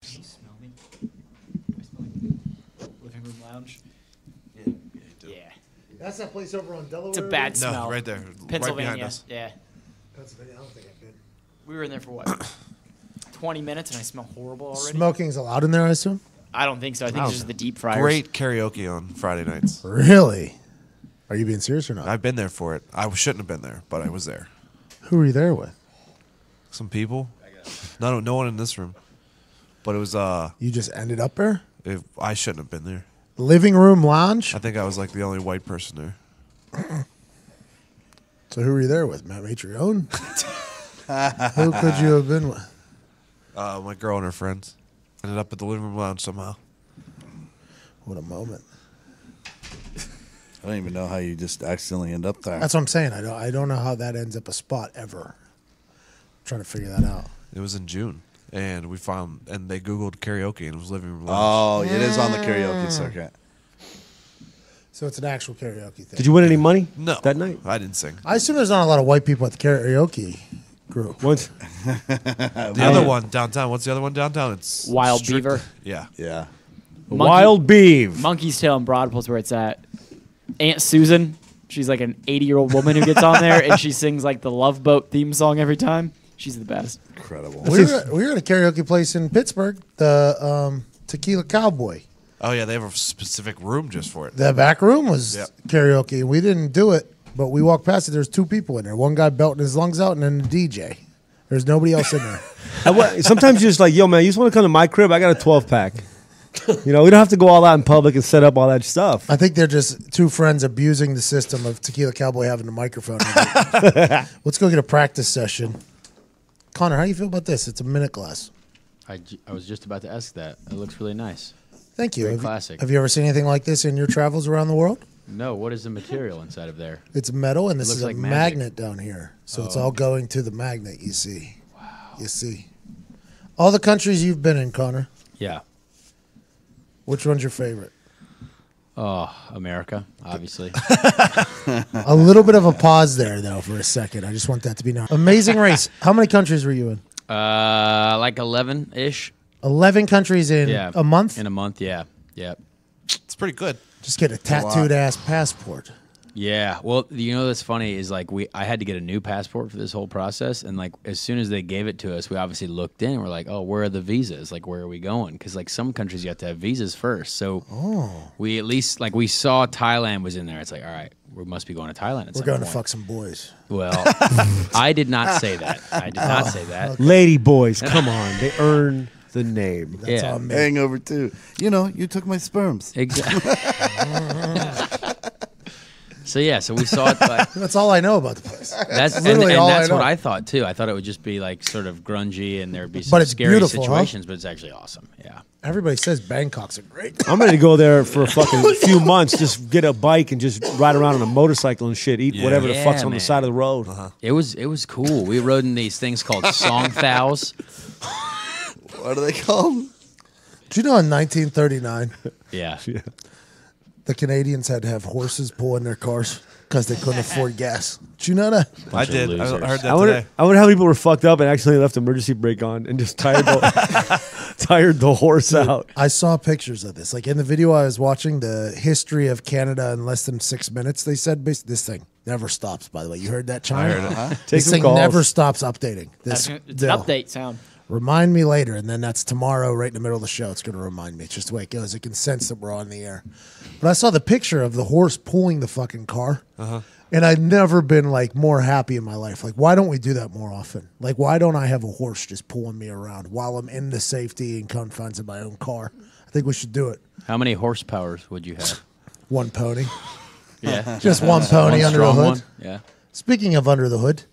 Can you smell me? Do I smell like living room lounge? Yeah, you do. Yeah. That's that place over on Delaware. It's a bad No, smell. right there. Pennsylvania. Right behind us. Yeah. Pennsylvania. I don't think I've been. We were in there for what? 20 minutes and I smell horrible already. Smoking's allowed in there, I assume. I don't think so. I think it's just the deep fryers. Great karaoke on Friday nights. Really? Are you being serious or not? I've been there for it. I shouldn't have been there, but I was there. Who were you there with? Some people. No one in this room. But it was You just ended up there? I shouldn't have been there. Living room lounge? I think I was like the only white person there. So who were you there with? Matt Matrione? Who could you have been with? My girl and her friends. Ended up at the living room lounge somehow. What a moment. I don't even know how you just accidentally end up there. That's what I'm saying. I don't know how that ends up a spot ever. I'm trying to figure that out. It was in June. And they Googled karaoke and it was living room lounge. Oh, it is on the karaoke circuit. So it's an actual karaoke thing. Did you win any money? No. That night? I didn't sing. I assume there's not a lot of white people at the karaoke group. Once. The other one downtown. What's the other one downtown? It's Wild Beaver. Yeah. Yeah. Wild Beeve. Monkey's Tail in Broadpool's where it's at. Aunt Susan, she's like an 80-year-old woman who gets on there and she sings like the Love Boat theme song every time. She's the best. Incredible. We were at a karaoke place in Pittsburgh, the Tequila Cowboy. Oh yeah, they have a specific room just for it. The back room was Yep. karaoke. We didn't do it, but we walked past it. There's two people in there. One guy belting his lungs out and then the DJ. There's nobody else in there. Sometimes you're just like, yo, man, you just want to come to my crib? I got a 12-pack. You know, we don't have to go all out in public and set up all that stuff. I think they're just two friends abusing the system of Tequila Cowboy having a microphone. Let's go get a practice session. Connor, how do you feel about this? It's a minute glass. I was just about to ask that. It looks really nice. Thank you. Very classic. Have you ever seen anything like this in your travels around the world? No, what is the material inside of there? It's metal, and this looks is a like magic. magnet down here. So it's all going to the magnet, you see. Wow. You see. All the countries you've been in, Connor, Yeah. which one's your favorite? Oh, America, obviously. A little bit of a pause there, though, for a second. I just want that to be known. Amazing Race. How many countries were you in? Like 11-ish. 11 countries in Yeah. a month? In a month, yeah. Yep. It's pretty good. Just get a tattooed-ass passport. Yeah. Well, you know what's funny is like I had to get a new passport for this whole process, and like as soon as they gave it to us, we obviously looked in and we're like, oh, where are the visas? Like, where are we going? Because like some countries you have to have visas first. So we at least like we saw Thailand was in there. It's like, all right, we must be going to Thailand. We're going to fuck some boys. Well, I did not say that. I did not say that. Okay. Lady boys, come on. They earn the name. That's Yeah. on me. Hangover too. You know, you took my sperms. Exactly. So yeah, so we saw it. Like, That's all I know about the place. that's and literally all that's I know. what I thought too. I thought it would just be like sort of grungy and there'd be some But it's scary beautiful, huh? situations, but it's actually awesome. Yeah. Everybody says Bangkok's a great. I'm ready to go there for a fucking few months. Just get a bike and just ride around on a motorcycle and shit. Eat whatever the Yeah, fuck's on the man. side of the road. It was cool. We rode in these things called song thows. What are they called? Do you know in 1939, Yeah. the Canadians had to have horses pull in their cars because they couldn't afford gas? Do you know that? I of did. I losers. heard that I wonder, today. I wonder how people were fucked up and actually left emergency brake on and just tired the horse out. I saw pictures of this. Like in the video I was watching, the history of Canada in less than 6 minutes, they said this thing never stops, by the way. You heard that, China? I heard it. Take This some thing calls. never stops updating. This It's an bill. update sound. Remind me later, and then that's tomorrow, right in the middle of the show. It's going to remind me. It's just the way it goes. It can sense that we're on the air. But I saw the picture of the horse pulling the fucking car, and I'd never been like more happy in my life. Like, why don't we do that more often? Like, why don't I have a horse just pulling me around while I'm in the safety and confines of my own car? I think we should do it. How many horsepowers would you have? One pony, Yeah. just one pony One under the strong hood. one? Yeah. Speaking of under the hood,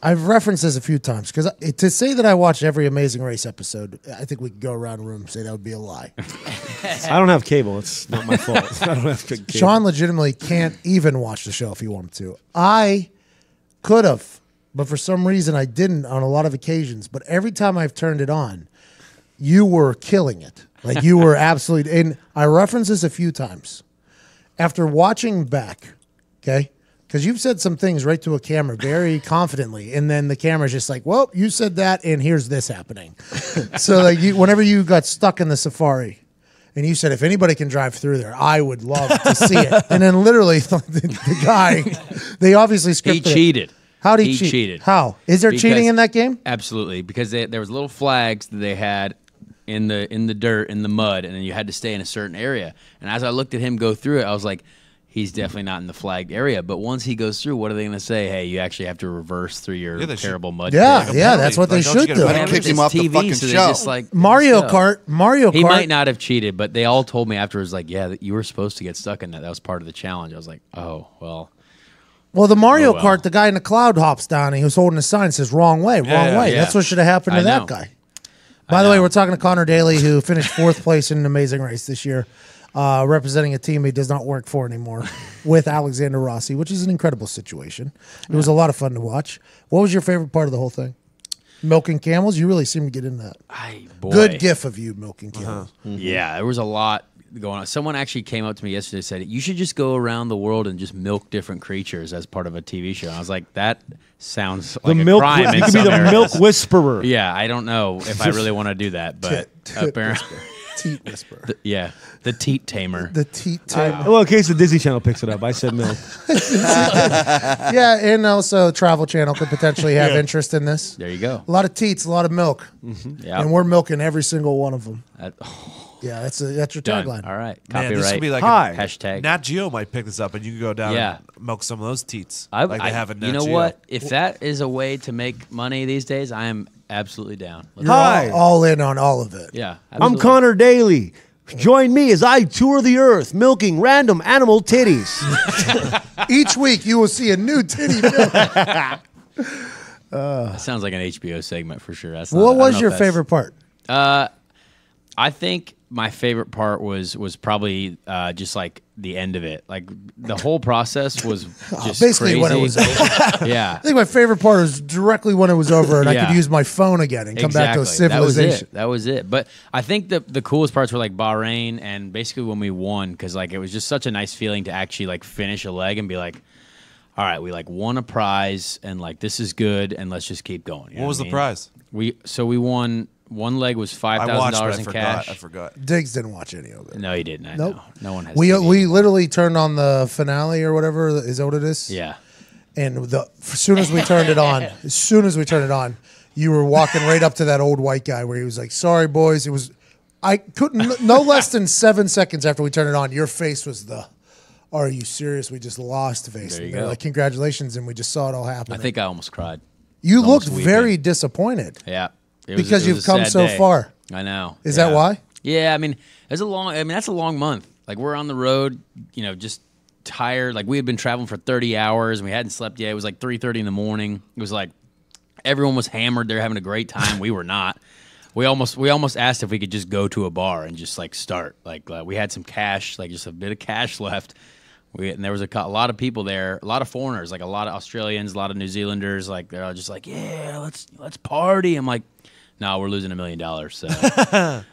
I've referenced this a few times because to say that I watched every Amazing Race episode, I think we could go around the room and say that would be a lie. I don't have cable. It's not my fault. I don't have cable. Sean legitimately can't even watch the show if he wanted to. I could have, but for some reason I didn't on a lot of occasions. But every time I've turned it on, you were killing it. Like you were absolutely. And I referenced this a few times. After watching back, okay, Because you've said some things right to a camera very confidently, and then the camera's just like, well, you said that, and here's this happening. So like whenever you got stuck in the safari, and you said, if anybody can drive through there, I would love to see it. And then literally the guy, they obviously scripted He cheated. How did he cheat? cheated. How? Is there cheating in that game? Absolutely, because there was little flags that they had in the dirt, in the mud, and then you had to stay in a certain area. And as I looked at him go through it, I was like, he's definitely not in the flagged area. But once he goes through, what are they going to say? Hey, you actually have to reverse through your terrible mud. Yeah, pit. yeah, that's what they should do. But kick him off the fucking so show. just like Mario Kart. He might not have cheated, but they all told me afterwards, like, yeah, you were supposed to get stuck in that. That was part of the challenge. I was like, oh, well. Well, the Mario Oh, well. Kart, the guy in the cloud hops down and he was holding a sign that says wrong way, wrong way. yeah. That's what should have happened to I that know. guy. By the way, we're talking to Connor Daly, who finished 4th place in an amazing race this year, representing a team he does not work for anymore with Alexander Rossi, which is an incredible situation. It was a lot of fun to watch. What was your favorite part of the whole thing? Milking camels? You really seem to get into that. Good gif of you milking camels. Yeah, there was a lot going on. Someone actually came up to me yesterday and said, you should just go around the world and just milk different creatures as part of a TV show. And I was like, that sounds like a crime in You could be some the areas. milk whisperer. Yeah, I don't know if I really want to do that, but apparently, Teat whisperer. the teat tamer. The teat tamer. Well, in case the Disney Channel picks it up, I said milk. Yeah, and also Travel Channel could potentially have interest in this. There you go. A lot of teats, a lot of milk. Yeah, And we're milking every single one of them. That- Yeah, that's your done. tagline. All right, Man, copyright. this would be like Hi. Hashtag. Nat Geo might pick this up, and you can go down Yeah. and milk some of those teats I, like they have in Nat you know Geo. what? If that is a way to make money these days, I am absolutely down. Let's- You're Hi. all in on all of it. Yeah, I'm absolutely. Connor Daly. Join me as I tour the earth milking random animal titties. Each week you will see a new titty milk. That sounds like an HBO segment for sure. That's not, I What don't was know your if that's- favorite part? I think my favorite part was probably just like the end of it. Like the whole process was just Basically crazy. when it was over. Yeah. I think my favorite part was directly when it was over and I Yeah. could use my phone again and come back to a civilization. That was it. But I think the coolest parts were like Bahrain and basically when we won because like it was just such a nice feeling to actually like finish a leg and be like, all right, we like won a prize and like this is good and let's just keep going. You know What was I the mean? prize? We won. One leg was I watched, but $5,000 I in forgot. cash. I forgot. Diggs didn't watch any of it. No, he didn't. I Nope. know. No one has. We TV. literally turned on the finale or whatever. Is that what it is? Yeah. And as soon as we turned it on, you were walking right up to that old white guy where he was like, "Sorry, boys." It was, I couldn't, no less than 7 seconds after we turned it on, your face was the, "Are you serious? We just lost" face. There you And they're go. like, "Congratulations," and we just saw it all happen. I think I almost cried. you almost looked weeping. very disappointed Yeah. because it you've was a come sad so day. far. I know. Is Yeah. that why? Yeah, I mean, that's a long month. Like we're on the road, you know, just tired. Like we had been traveling for 30 hours and we hadn't slept yet. It was like 3:30 in the morning. It was like everyone was hammered. They're having a great time. We were not. We almost asked if we could just go to a bar and just like start. Like we had some cash, like just a bit of cash left. And there was a lot of people there, a lot of foreigners, like a lot of Australians, a lot of New Zealanders. Like they're all just like, yeah, let's party. I'm like, no, we're losing $1 million. So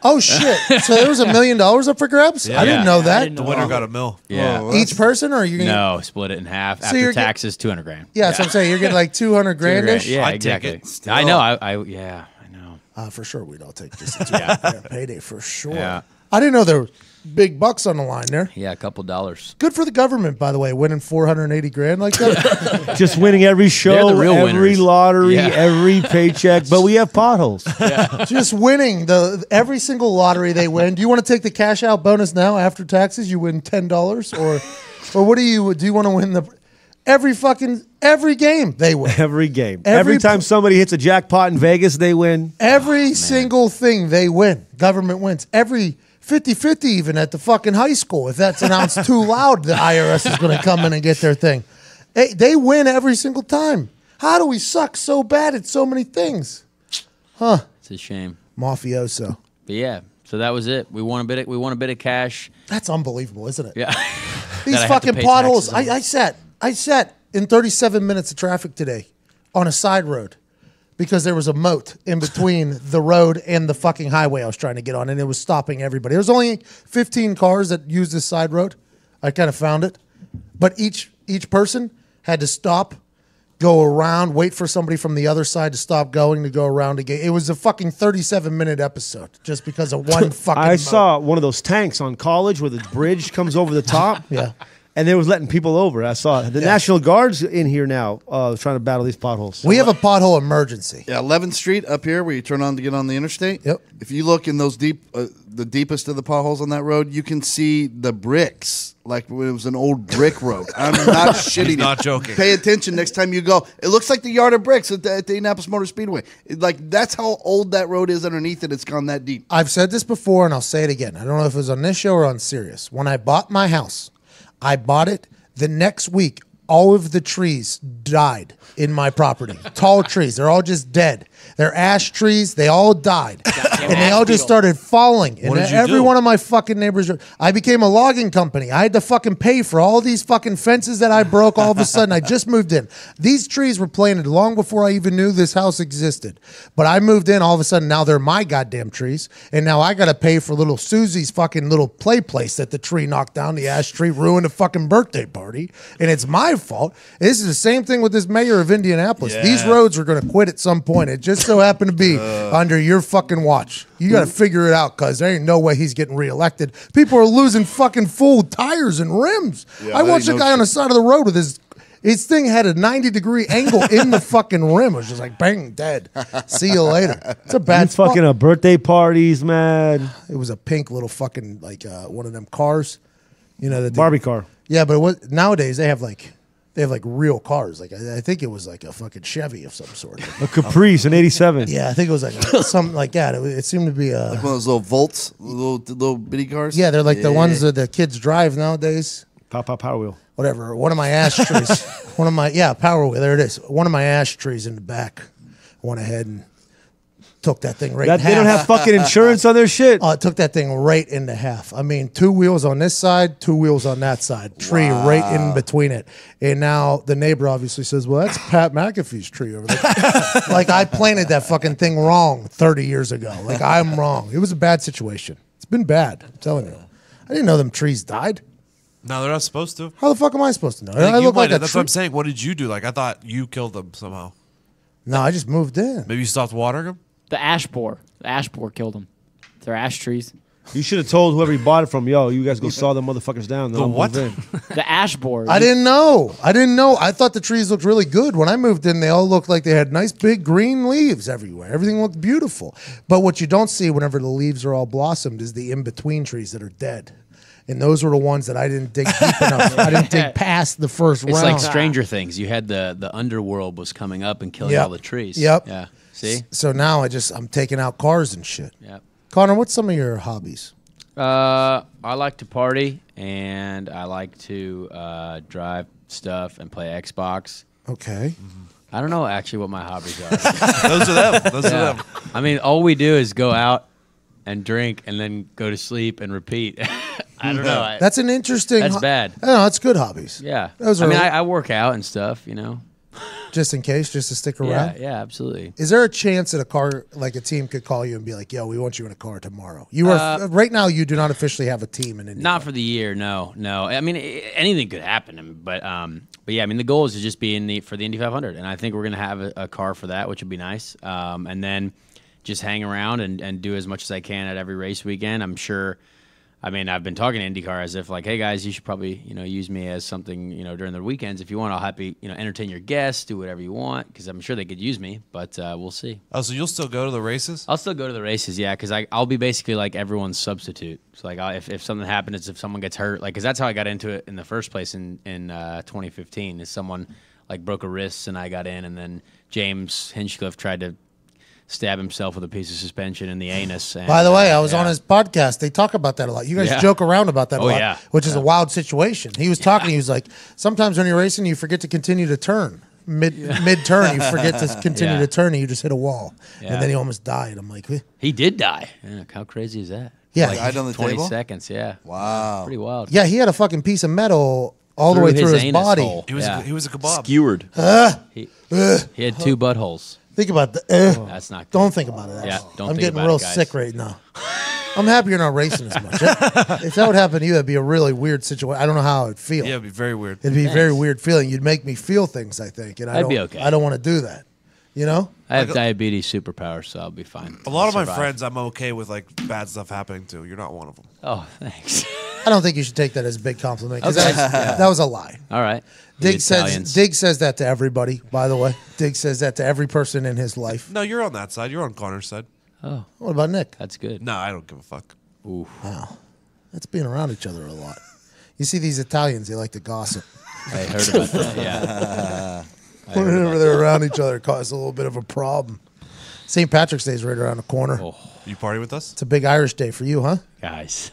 Oh shit! So there was $1 million up for grabs. I didn't know that. The winner got a mill. yeah, Each person, or are you gonna? no, split it in half you're after get- taxes, $200 grand. Yeah, that's what I'm saying. You're getting like 200 grandish. Yeah, I'd take exactly. it still. I know. I know. For sure, we'd all take just a 200 grand payday for sure. Yeah. I didn't know there were big bucks on the line there. Yeah, a couple dollars. Good for the government, by the way, winning 480 grand like that. Just winning every show, They're the real every winners. lottery, Yeah. every paycheck. But we have potholes. Just winning every single lottery they win. Do you want to take the cash out bonus now after taxes? You win $10, or what do you want to win every game they win. Every game. Every Every time somebody hits a jackpot in Vegas, they win. Every single thing they win. Government wins. Every 50-50 even at the fucking high school. If that's announced too loud, the IRS is going to come in and get their thing. They win every single time. How do we suck so bad at so many things? It's a shame. Mafioso. But yeah, so that was it. We won a bit of cash. That's unbelievable, isn't it? Yeah. These That I have to fucking pay potholes. taxes on. I sat in 37 minutes of traffic today on a side road because there was a moat in between the road and the fucking highway I was trying to get on, and it was stopping everybody. There was only 15 cars that used this side road. I kind of found it. But each person had to stop, go around, wait for somebody from the other side to stop going to go around again. It was a fucking 37-minute episode just because of one fucking. I saw one of those tanks on College where the bridge comes over the top. Yeah. And they was letting people over. I saw it. The National Guard's in here now trying to battle these potholes. We have a pothole emergency. Yeah, 11th Street up here where you turn on to get on the interstate. Yep. If you look in those the deepest of the potholes on that road, you can see the bricks like it was an old brick road. I'm not shitting. He's not you. joking. Pay attention next time you go. It looks like the yard of bricks at the Indianapolis Motor Speedway. That's how old that road is underneath it. It's gone that deep. I've said this before, and I'll say it again. I don't know if it was on this show or on Sirius. When I bought my house, I bought it. The next week, all of the trees died in my property. Tall trees. They're all just dead. They're ash trees. They all died. And they all just started falling. And What did you every do? one of my fucking neighbors, I became a logging company. I had to fucking pay for all these fucking fences that I broke all of a sudden. I just moved in. These trees were planted long before I even knew this house existed. But I moved in all of a sudden. Now they're my goddamn trees. And now I got to pay for little Susie's fucking little play place that the tree knocked down. The ash tree ruined a fucking birthday party. And it's my fault. This is the same thing with this mayor of Indianapolis. Yeah. These roads are going to quit at some point. It just so happened to be under your fucking watch. You got to figure it out because there ain't no way he's getting reelected. People are losing fucking full tires and rims. Yeah, I that watched a ain't guy no on the shit. side of the road with his thing had a 90-degree angle in the fucking rim. It was just like, bang, dead. See you later. It's a bad It's fucking spot. birthday parties, man. It was a pink little fucking, like, one of them cars. You know, that Barbie car. Yeah, but nowadays they have like real cars. Like I think it was like a fucking Chevy of some sort. A Caprice, an 87. Yeah, I think it was like something like that. It seemed to be One of those little Volts, little bitty cars. yeah, they're like the ones that the kids drive nowadays. Power wheel. Whatever. One of my ash trees. Power wheel. There it is. One of my ash trees in the back. Went ahead and took that thing right in half. They don't have fucking insurance on their shit. It took that thing right into half. I mean, 2 wheels on this side, 2 wheels on that side. Tree right in between it. And now the neighbor obviously says, well, that's Pat McAfee's tree over there. Like, I planted that fucking thing wrong 30 years ago. Like, I'm wrong. It was a bad situation. It's been bad. I'm telling you. I didn't know them trees died. No, they're not supposed to. How the fuck am I supposed to know? I think I you look might like a have. That's what tree. I'm saying. What did you do? Like, I thought you killed them somehow. No, I just moved in. Maybe you stopped watering them? The ash borer. The ash borer killed him. They're ash trees. You should have told whoever you bought it from, yo, you guys go saw them motherfuckers down. The what? The ash borer. I didn't know. I thought the trees looked really good. When I moved in, they all looked like they had nice big green leaves everywhere. Everything looked beautiful. But what you don't see whenever the leaves are all blossomed is the in-between trees that are dead. And those were the ones that I didn't dig deep enough. I didn't dig past the first It's round. like Stranger Things. You had the underworld was coming up and killing Yep. all the trees. Yep. Yeah. See? So now I'm taking out cars and shit. Yeah. Connor, what's some of your hobbies? I like to party and I like to drive stuff and play Xbox. Okay. I don't know actually what my hobbies are. Those are them. Those are Yeah. them. I mean, all we do is go out and drink and then go to sleep and repeat. I don't know. That's an interesting. That's bad. No, that's good hobbies. Yeah. Those I are mean, I work out and stuff, just in case, just to stick around. Yeah, yeah, absolutely. Is there a chance that a team could call you and be like, "Yo, we want you in a car tomorrow"? You are right now. You do not officially have a team in Indy. Not for the year, no. I mean, anything could happen, but yeah. I mean, the goal is to just be for the Indy 500, and I think we're gonna have a car for that, which would be nice. And then just hang around and do as much as I can at every race weekend. I'm sure. I mean, I've been talking to IndyCar as if like, hey guys, you should probably use me as something during the weekends if you want. I'll happy entertain your guests, do whatever you want because I'm sure they could use me, but we'll see. Oh, so you'll still go to the races? I'll still go to the races, yeah, because I'll be basically like everyone's substitute. So like, if something happens, if someone gets hurt, like, because that's how I got into it in the first place in 2015. Is someone like broke a wrist and I got in, and then James Hinchcliffe tried to stab himself with a piece of suspension in the anus. And, By the way, I was yeah. on his podcast. They talk about that a lot. You guys Yeah. joke around about that a Oh, lot, yeah. which is a wild situation. He was talking. He was like, sometimes when you're racing, you forget to continue to turn. Mid turn, you forget to continue Yeah. to turn, and you just hit a wall, Yeah. and then he almost died. I'm like, eh. He did die. Yeah, how crazy is that? Yeah. Like Died on the 20 table? seconds, yeah. Wow. Pretty wild. Yeah, he had a fucking piece of metal all the way through his anus body. hole. He was Yeah. he was a kebab. Skewered. He had 2 buttholes. Think about that. That's not good. Don't think about it. Yeah, don't I'm think getting about real it, guys. sick right now. I'm happy you're not racing as much. If that would happen to you, that'd be a really weird situation. I don't know how it would feel. Yeah, it'd be very weird. It'd be a very weird feeling. You'd make me feel things, I think. And I'd be okay. I don't want to do that. You know? I have diabetes superpowers, so I'll be fine. A lot of my Survive. friends, I'm okay with like bad stuff happening to. You're not one of them. Oh, thanks. I don't think you should take that as a big compliment because Okay. that was a lie. All right. Dig Italians. says that to everybody, by the way. Dig says that to every person in his life. No, you're on that side. You're on Connor's side. Oh, What about Nick? that's good. No, I don't give a fuck. Ooh. Wow. That's being around each other a lot. You see these Italians, they like to gossip. I heard about that. Yeah. Whenever they're around each other, it causes a little bit of a problem. St. Patrick's Day is right around the corner. Oh, You party with us? It's a big Irish day for you, huh? guys.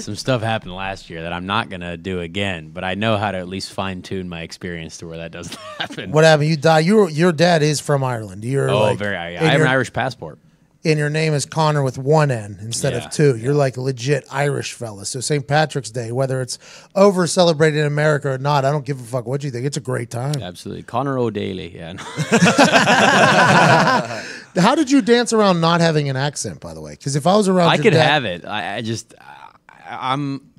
Some stuff happened last year that I'm not going to do again, but I know how to at least fine tune my experience to where that doesn't happen. What happened? You die. Your dad is from Ireland. You're Oh, like, very. I and have an your- Irish passport. And your name is Connor with one N instead Yeah, of two. You're like a legit Irish fella. So St. Patrick's Day, whether it's over celebrated in America or not, I don't give a fuck what you think. It's a great time. Absolutely. Connor O'Daly. Yeah. No. How did you dance around not having an accent, by the way? Because if I was around, I your could dad, have it.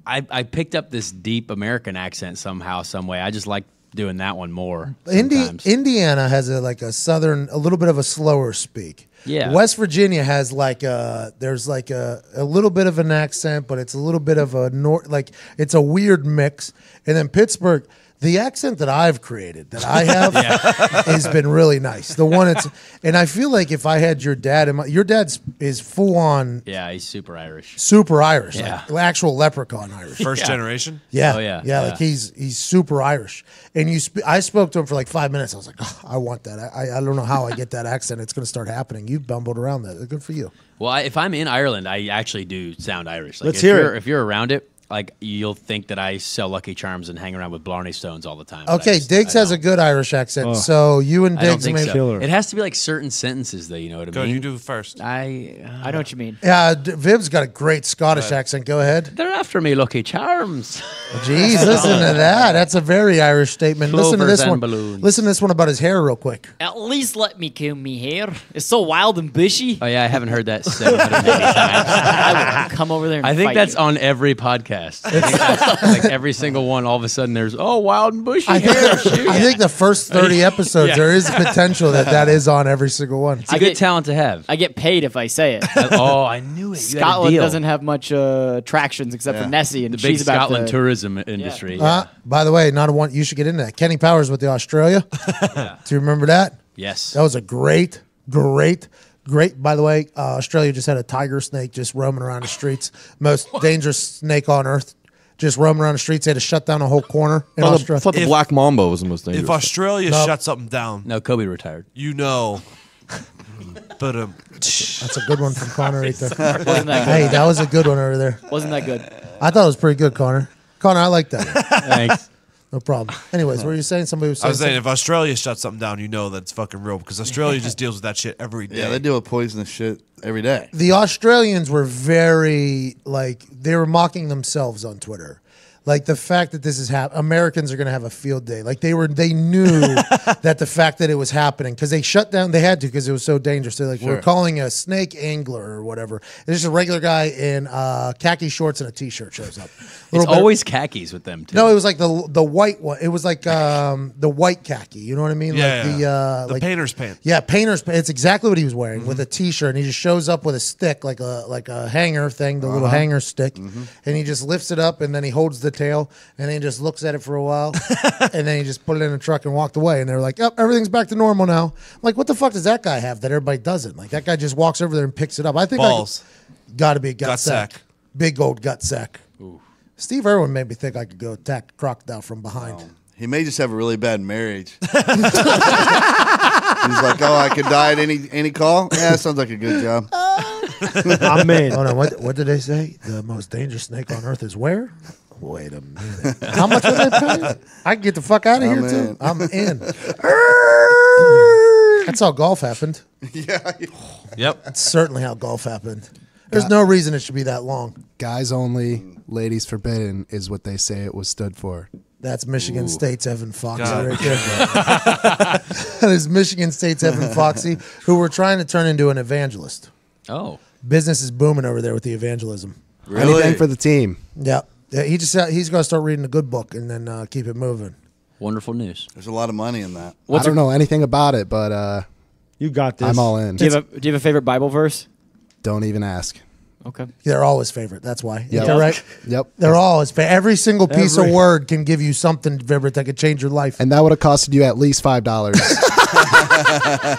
I picked up this deep American accent somehow, some way. I just like doing that one more. Sometimes. Indiana has a little bit of a slower speak. Yeah. West Virginia has there's like a little bit of an accent, but it's a little bit of it's a weird mix. And then Pittsburgh, the accent that I've created, that I have, has been really nice. The one and I feel like if I had your dad, your dad is full on Yeah, he's super Irish. super Irish, Yeah. like actual leprechaun Irish. First generation? Yeah. Oh, yeah. Like he's super Irish. And I spoke to him for like 5 minutes. I was like, oh, I want that. I don't know how I get that accent. It's going to start happening. You've bumbled around that. Good for you. Well, if I'm in Ireland, I actually do sound Irish. Like, Let's hear it. If you're around it, like you'll think that I sell Lucky Charms and hang around with Blarney Stones all the time. but Okay, Diggs has a don't. good Irish accent. So you and I don't Diggs think maybe. so. Killer. It has to be like certain sentences, though. You know what I Go, mean? you do first. I I know what you mean. Yeah, Viv's got a great Scottish accent. Go ahead. They're after me, Lucky Charms. Jeez, listen to that. That's a very Irish statement. Listen to Clovers this and one. balloons. Listen to this one about his hair real quick. At least let me comb me hair. It's so wild and bushy. Oh yeah, I haven't heard that 780 times. I will come over there and I think fight that's you. on every podcast. I think that's, like every single one. All of a sudden, there's wild and bushy I hair. think the first 30 episodes, Yeah. there is potential that is on every single one. It's a good talent to have. I get paid if I say it. Oh, I knew it. You had a Scotland deal. doesn't doesn't have much attractions except for Nessie, and the big she's about Scotland to, tourism industry. By the way, not a one. You should get into that. Kenny Powers with the Australia. Do you remember that? Yes. That was a great. By the way, Australia just had a tiger snake just roaming around the streets. Most dangerous snake on earth. Just roaming around the streets. They had to shut down a whole corner in I Australia. thought the black mamba was the most dangerous. If Australia Nope. shut something down, No, Kobe retired. you know. But That's a good one from Connor right there. wasn't that good? Hey, that was a good one over there. Wasn't that good? I thought it was pretty good, Connor. Connor, I like that. Thanks. No problem. Anyways, what were you saying? Somebody was I saying. was saying, if Australia shuts something down, you know that's fucking real because Australia just deals with that shit every day. Yeah, they deal with poisonous shit every day. The Australians were very they were mocking themselves on Twitter. Like the fact that this is Americans are going to have a field day. Like they knew that the fact that it was happening because they shut down. They had to because it was so dangerous. They're like, we're calling a snake angler or whatever. And just a regular guy in khaki shorts and a t-shirt shows up. It's always khakis with them too. No, it was like the white one. It was like the white khaki. You know what I mean? Yeah, Like the painter's pants. Yeah, painter's pants. It's exactly what he was wearing with a t-shirt, and he just shows up with a stick, like a hanger thing, the little hanger stick, and he just lifts it up, and then he holds the tail, and then he just looks at it for a while, and then he just put it in a truck and walked away. And they're like, "Oh, everything's back to normal now." I'm like, what the fuck does that guy have that everybody doesn't? Like that guy just walks over there and picks it up. I think Balls. Got to be a gut Gut sack. sack. Big old gut sack. Steve Irwin made me think I could go attack a crocodile from behind. He may just have a really bad marriage. He's like, oh, I could die at any call? Yeah, sounds like a good job. I'm in. Hold on, what did they say? The most dangerous snake on earth is where? Wait a minute. How much are they paying? I can get the fuck out of here, too. I'm in. That's how golf happened. Yeah. Yep. That's certainly how golf happened. There's no reason it should be that long. Guys only, ladies forbidden is what they say it was stood for. That's Michigan State's Evan Foxy God. right there. That is Michigan State's Evan Foxy, who we're trying to turn into an evangelist. Oh. Business is booming over there with the evangelism. Anything for the team. Yeah. He's going to start reading a good book and then keep it moving. Wonderful news. There's a lot of money in that. I don't know anything about it, but You got this. I'm all in. Do you have a favorite Bible verse? Don't even ask. Okay. They're all his favorite. That's why. Yep. You're right. Yep. They're all his favorite. Every single piece of Every- word can give you something, Vibert, that could change your life. And that would have costed you at least $5.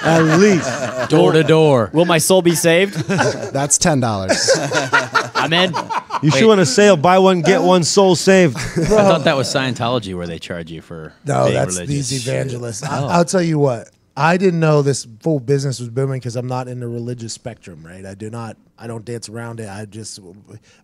At least. Door to door. Will my soul be saved? That's $10. I'm in. You should want to sale, buy one, get one, soul saved. I thought that was Scientology where they charge you for No, being that's religious. these evangelists. I'll tell you what. I didn't know this full business was booming because I'm not in the religious spectrum, right? I don't dance around it.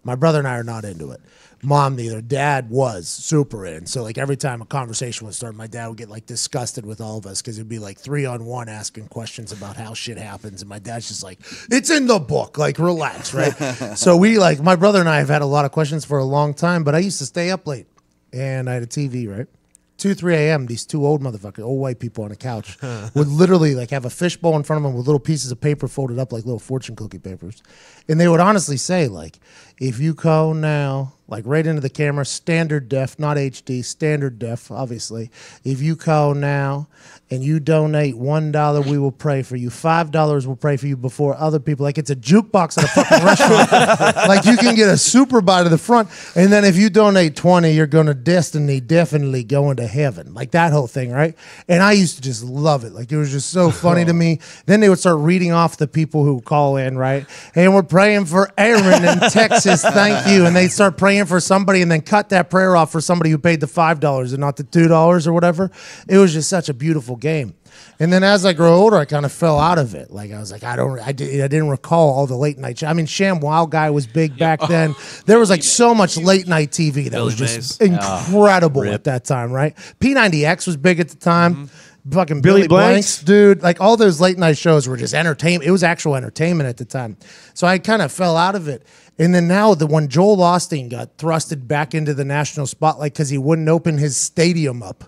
My brother and I are not into it. Mom neither. Dad was super in. So like every time a conversation would start, my dad would get like disgusted with all of us because it'd be like 3-on-1 asking questions about how shit happens. And my dad's just like, it's in the book, like relax, right? So my brother and I have had a lot of questions for a long time, but I used to stay up late and I had a TV, right? 2, 3 a.m., these two old white people on a couch would literally like have a fishbowl in front of them with little pieces of paper folded up like little fortune cookie papers. And they would honestly say, like, if you call now, like right into the camera, standard def, not HD, standard def, obviously. If you call now and you donate $1, we will pray for you. $5 will pray for you before other people. Like it's a jukebox at a fucking restaurant. Like you can get a super buy to the front. And then if you donate 20, you're going to definitely go into heaven. Like that whole thing, right? And I used to just love it. Like it was just so funny to me. Then they would start reading off the people who call in, right? And we're praying for Aaron in Texas. Thank you. And they start praying for somebody and then cut that prayer off for somebody who paid the $5 and not the $2 or whatever. It was just such a beautiful game. And then as I grew older, I kind of fell out of it. Like I was like, I didn't recall all the late night. I mean, Sham Wow Guy was big back then. There was like so much late night TV that was just incredible at that time, right? P90X was big at the time. Fucking Billy Blanks, dude. Like all those late night shows were just entertainment. It was actual entertainment at the time. So I kind of fell out of it. And then now when Joel Osteen got thrusted back into the national spotlight because he wouldn't open his stadium up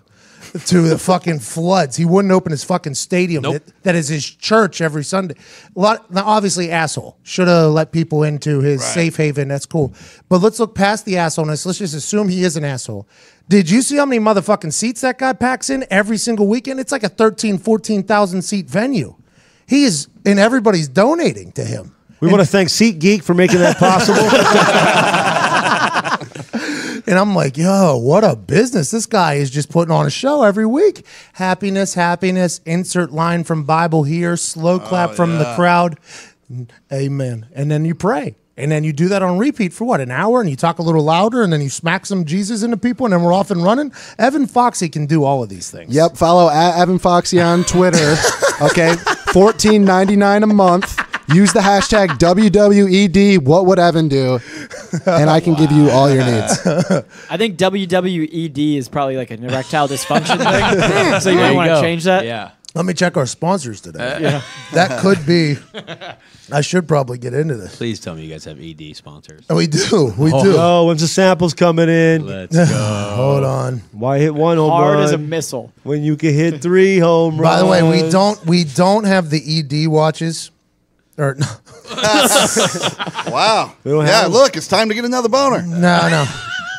to the fucking floods. He wouldn't open his fucking stadium. Nope. That is his church every Sunday. Now, obviously, asshole. Should have let people into his safe haven. That's cool. But let's look past the assholeness. Let's just assume he is an asshole. Did you see how many motherfucking seats that guy packs in every single weekend? It's like a 14,000 seat venue. He is, and everybody's donating to him. We want to thank SeatGeek for making that possible. And I'm like, yo, what a business. This guy is just putting on a show every week. Happiness, insert line from Bible here, slow clap from the crowd. Amen. And then you pray. And then you do that on repeat for what, an hour? And you talk a little louder and then you smack some Jesus into people and then we're off and running. Evan Foxy can do all of these things. Yep. Follow Evan Foxy on Twitter. Okay. $14.99 a month. Use the hashtag WWED. What would Evan do? And I can give you all your needs. I think WWED is probably like an erectile dysfunction thing. So you might want to change that. Yeah. Let me check our sponsors today. That could be. I should probably get into this. Please tell me you guys have ED sponsors. We do. We do. Oh, when's the samples coming in? Let's go. Hold on. Why hit one home Hard run as a missile. when you can hit 3 home runs? By the way, we don't have the ED watches. Or no. Wow. don't Yeah, have- look, it's time to get another boner. No.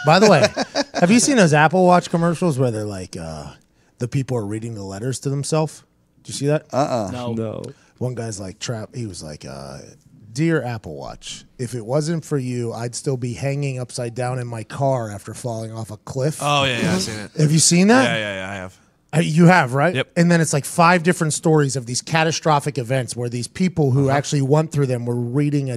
By the way, have you seen those Apple Watch commercials where they're like, the people are reading the letters to themselves? Did you see that? No. One guy's like, he was like, Dear Apple Watch, if it wasn't for you, I'd still be hanging upside down in my car after falling off a cliff. Oh yeah, I've seen it. Have you seen that? Yeah, I have. You have, right? Yep. And then it's like 5 different stories of these catastrophic events where these people who actually went through them were reading a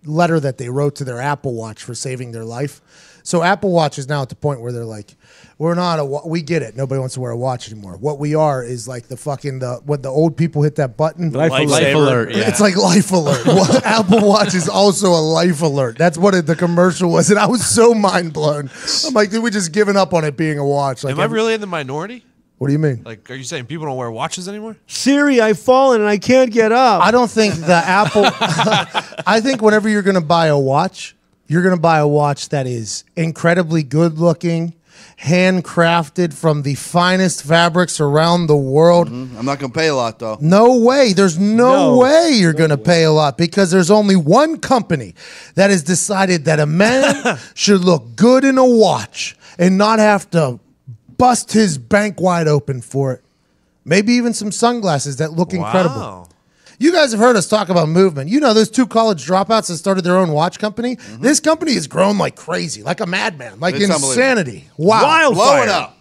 letter that they wrote to their Apple Watch for saving their life. So Apple Watch is now at the point where they're like, we get it. Nobody wants to wear a watch anymore. What we are is like when the old people hit that button. Life Life alert. Yeah. It's like life alert. Well, Apple Watch is also a life alert. That's what the commercial was. And I was so mind blown. I'm like, dude, we just given up on it being a watch. Like, Am I really in the minority? What do you mean? Like, are you saying people don't wear watches anymore? Siri, I've fallen and I can't get up. I don't think the Apple. I think whenever you're going to buy a watch, you're going to buy a watch that is incredibly good looking. handcrafted from the finest fabrics around the world. I'm not going to pay a lot, though. No way. There's no way you're going to pay a lot because there's only one company that has decided that a man should look good in a watch and not have to bust his bank wide open for it. Maybe even some sunglasses that look incredible. You guys have heard us talk about movement. You know, those 2 college dropouts that started their own watch company. This company has grown like crazy, like a madman, like It's insanity. Wow. Wildfire. Blow it up.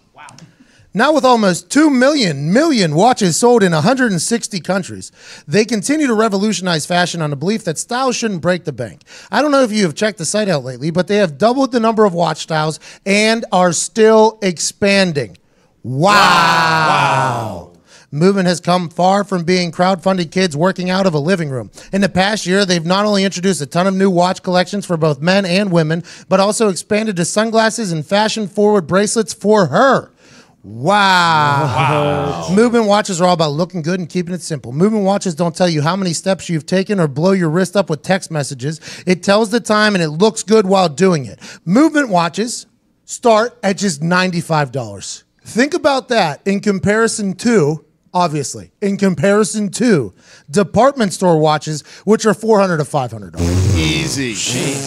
Now with almost 2 million watches sold in 160 countries, they continue to revolutionize fashion on the belief that style shouldn't break the bank. I don't know if you have checked the site out lately, but they have doubled the number of watch styles and are still expanding. Wow. Movement has come far from being crowdfunded kids working out of a living room. In the past year, they've not only introduced a ton of new watch collections for both men and women, but also expanded to sunglasses and fashion-forward bracelets for her. Wow. Movement watches are all about looking good and keeping it simple. Movement watches don't tell you how many steps you've taken or blow your wrist up with text messages. It tells the time and it looks good while doing it. Movement watches start at just $95. Think about that in comparison to... Obviously, in comparison to department store watches, which are $400 to $500. Easy.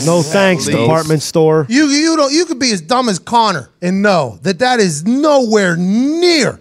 No thanks, department store. You could be as dumb as Connor and know that is nowhere near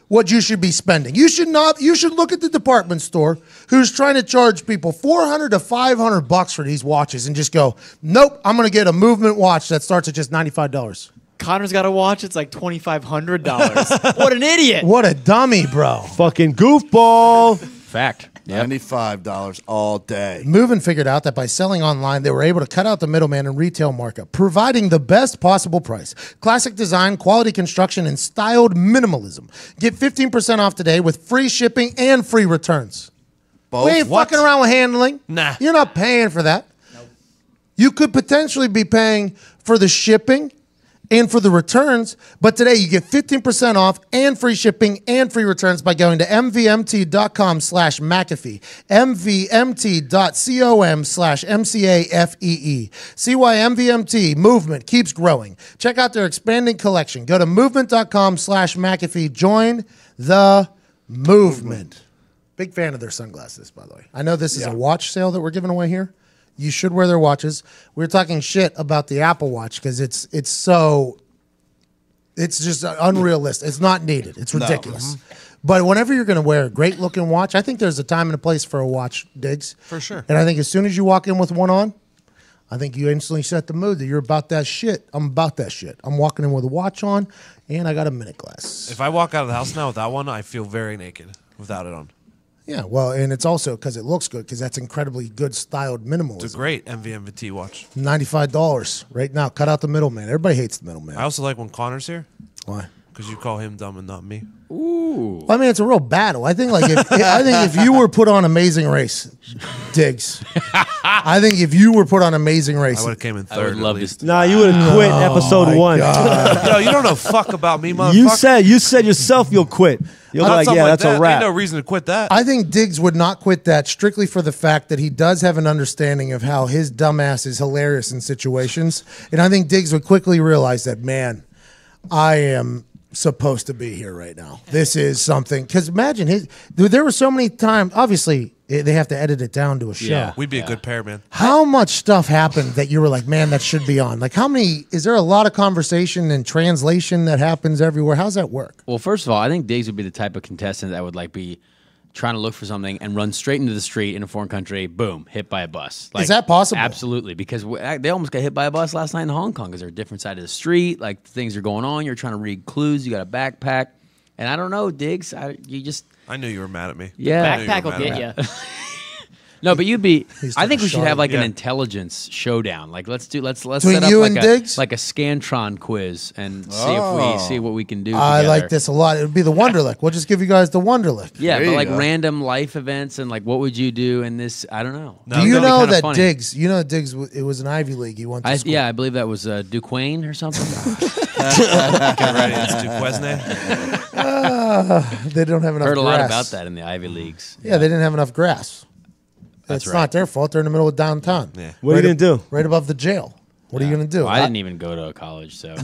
what you should be spending. You should look at the department store who's trying to charge people $400 to $500 for these watches and just go, nope, I'm going to get a movement watch that starts at just $95. Connor's got a watch. It's like $2,500. What an idiot. What a dummy, bro. Fucking goofball. Fact. Yep. $95 all day. Movement figured out that by selling online, they were able to cut out the middleman and retail markup, providing the best possible price. Classic design, quality construction, and styled minimalism. Get 15% off today with free shipping and free returns. Both? We ain't fucking around with handling. Nah. You're not paying for that. Nope. You could potentially be paying for the shipping and for the returns, but today you get 15% off and free shipping and free returns by going to mvmt.com/McAfee, mvmt.com/MCAFEE. See why MVMT movement keeps growing. Check out their expanding collection. Go to movement.com/McAfee. Join the movement. Big fan of their sunglasses, by the way. I know this is a watch sale that we're giving away here. You should wear their watches. We were talking shit about the Apple Watch because it's just unrealistic. It's not needed. It's ridiculous. But whenever you're going to wear a great looking watch, I think there's a time and a place for a watch, Diggs. For sure. And I think as soon as you walk in with one on, I think you instantly set the mood that you're about that shit. I'm about that shit. I'm walking in with a watch on, and I got a minute glass. If I walk out of the house now without one, I feel very naked without it on. Yeah, well, and it's also because it looks good because that's incredibly good styled minimalism. It's a great MVMT watch. $95 right now. Cut out the middleman. Everybody hates the middleman. I also like when Connor's here. Why? Because you call him dumb and not me. Ooh. I mean, it's a real battle. I think if you were put on Amazing Race, Diggs. I think if you were put on Amazing Race, I would have came in I third. would love at least. to. Nah, you would have quit episode 1. Yo, you don't know fuck about me, motherfucker. You said yourself you'll quit. You're like, Something yeah, that's that. a wrap. Ain't no reason to quit that. I think Diggs would not quit that strictly for the fact that he does have an understanding of how his dumbass is hilarious in situations. And I think Diggs would quickly realize that, man, I am supposed to be here right now. This is something. Because imagine, there were so many times, obviously, they have to edit it down to a show. Yeah. We'd be a good pair, man. How much stuff happened that you were like, man, that should be on? Like, is there a lot of conversation and translation that happens everywhere? How's that work? Well, first of all, I think Diggs would be the type of contestant that would like be trying to look for something and run straight into the street in a foreign country, boom, hit by a bus. Like, Is that possible? Absolutely, because they almost got hit by a bus last night in Hong Kong because they're a different side of the street. Like, things are going on. You're trying to read clues. You got a backpack. And I don't know, Diggs, I knew you were mad at me. Yeah. I knew you were Backpack will mad get at you. me. No, but you'd be. I think we should have like Yeah. an intelligence showdown. Like let's Between set up you like and a Diggs? like a Scantron quiz and see what we can do. I together. like this a lot. It would be the Wonderlick. We'll just give you guys the Wonderlick. Yeah, There but you like go. random life events and like what would you do in this? I don't know. No, Do you that'd be know kinda that funny. Diggs? You know that Diggs. It was an Ivy League. He went to school. Yeah, I believe that was Duquesne or something. Get ready. It's Duquesne. They don't have enough. Heard a grass. lot about that in the Ivy Leagues. Yeah, they didn't have enough grass. That's It's right. not their fault. They're in the middle of downtown. Yeah. What are you going to do? Right above the jail. What are you going to do? Well, I didn't even go to a college, so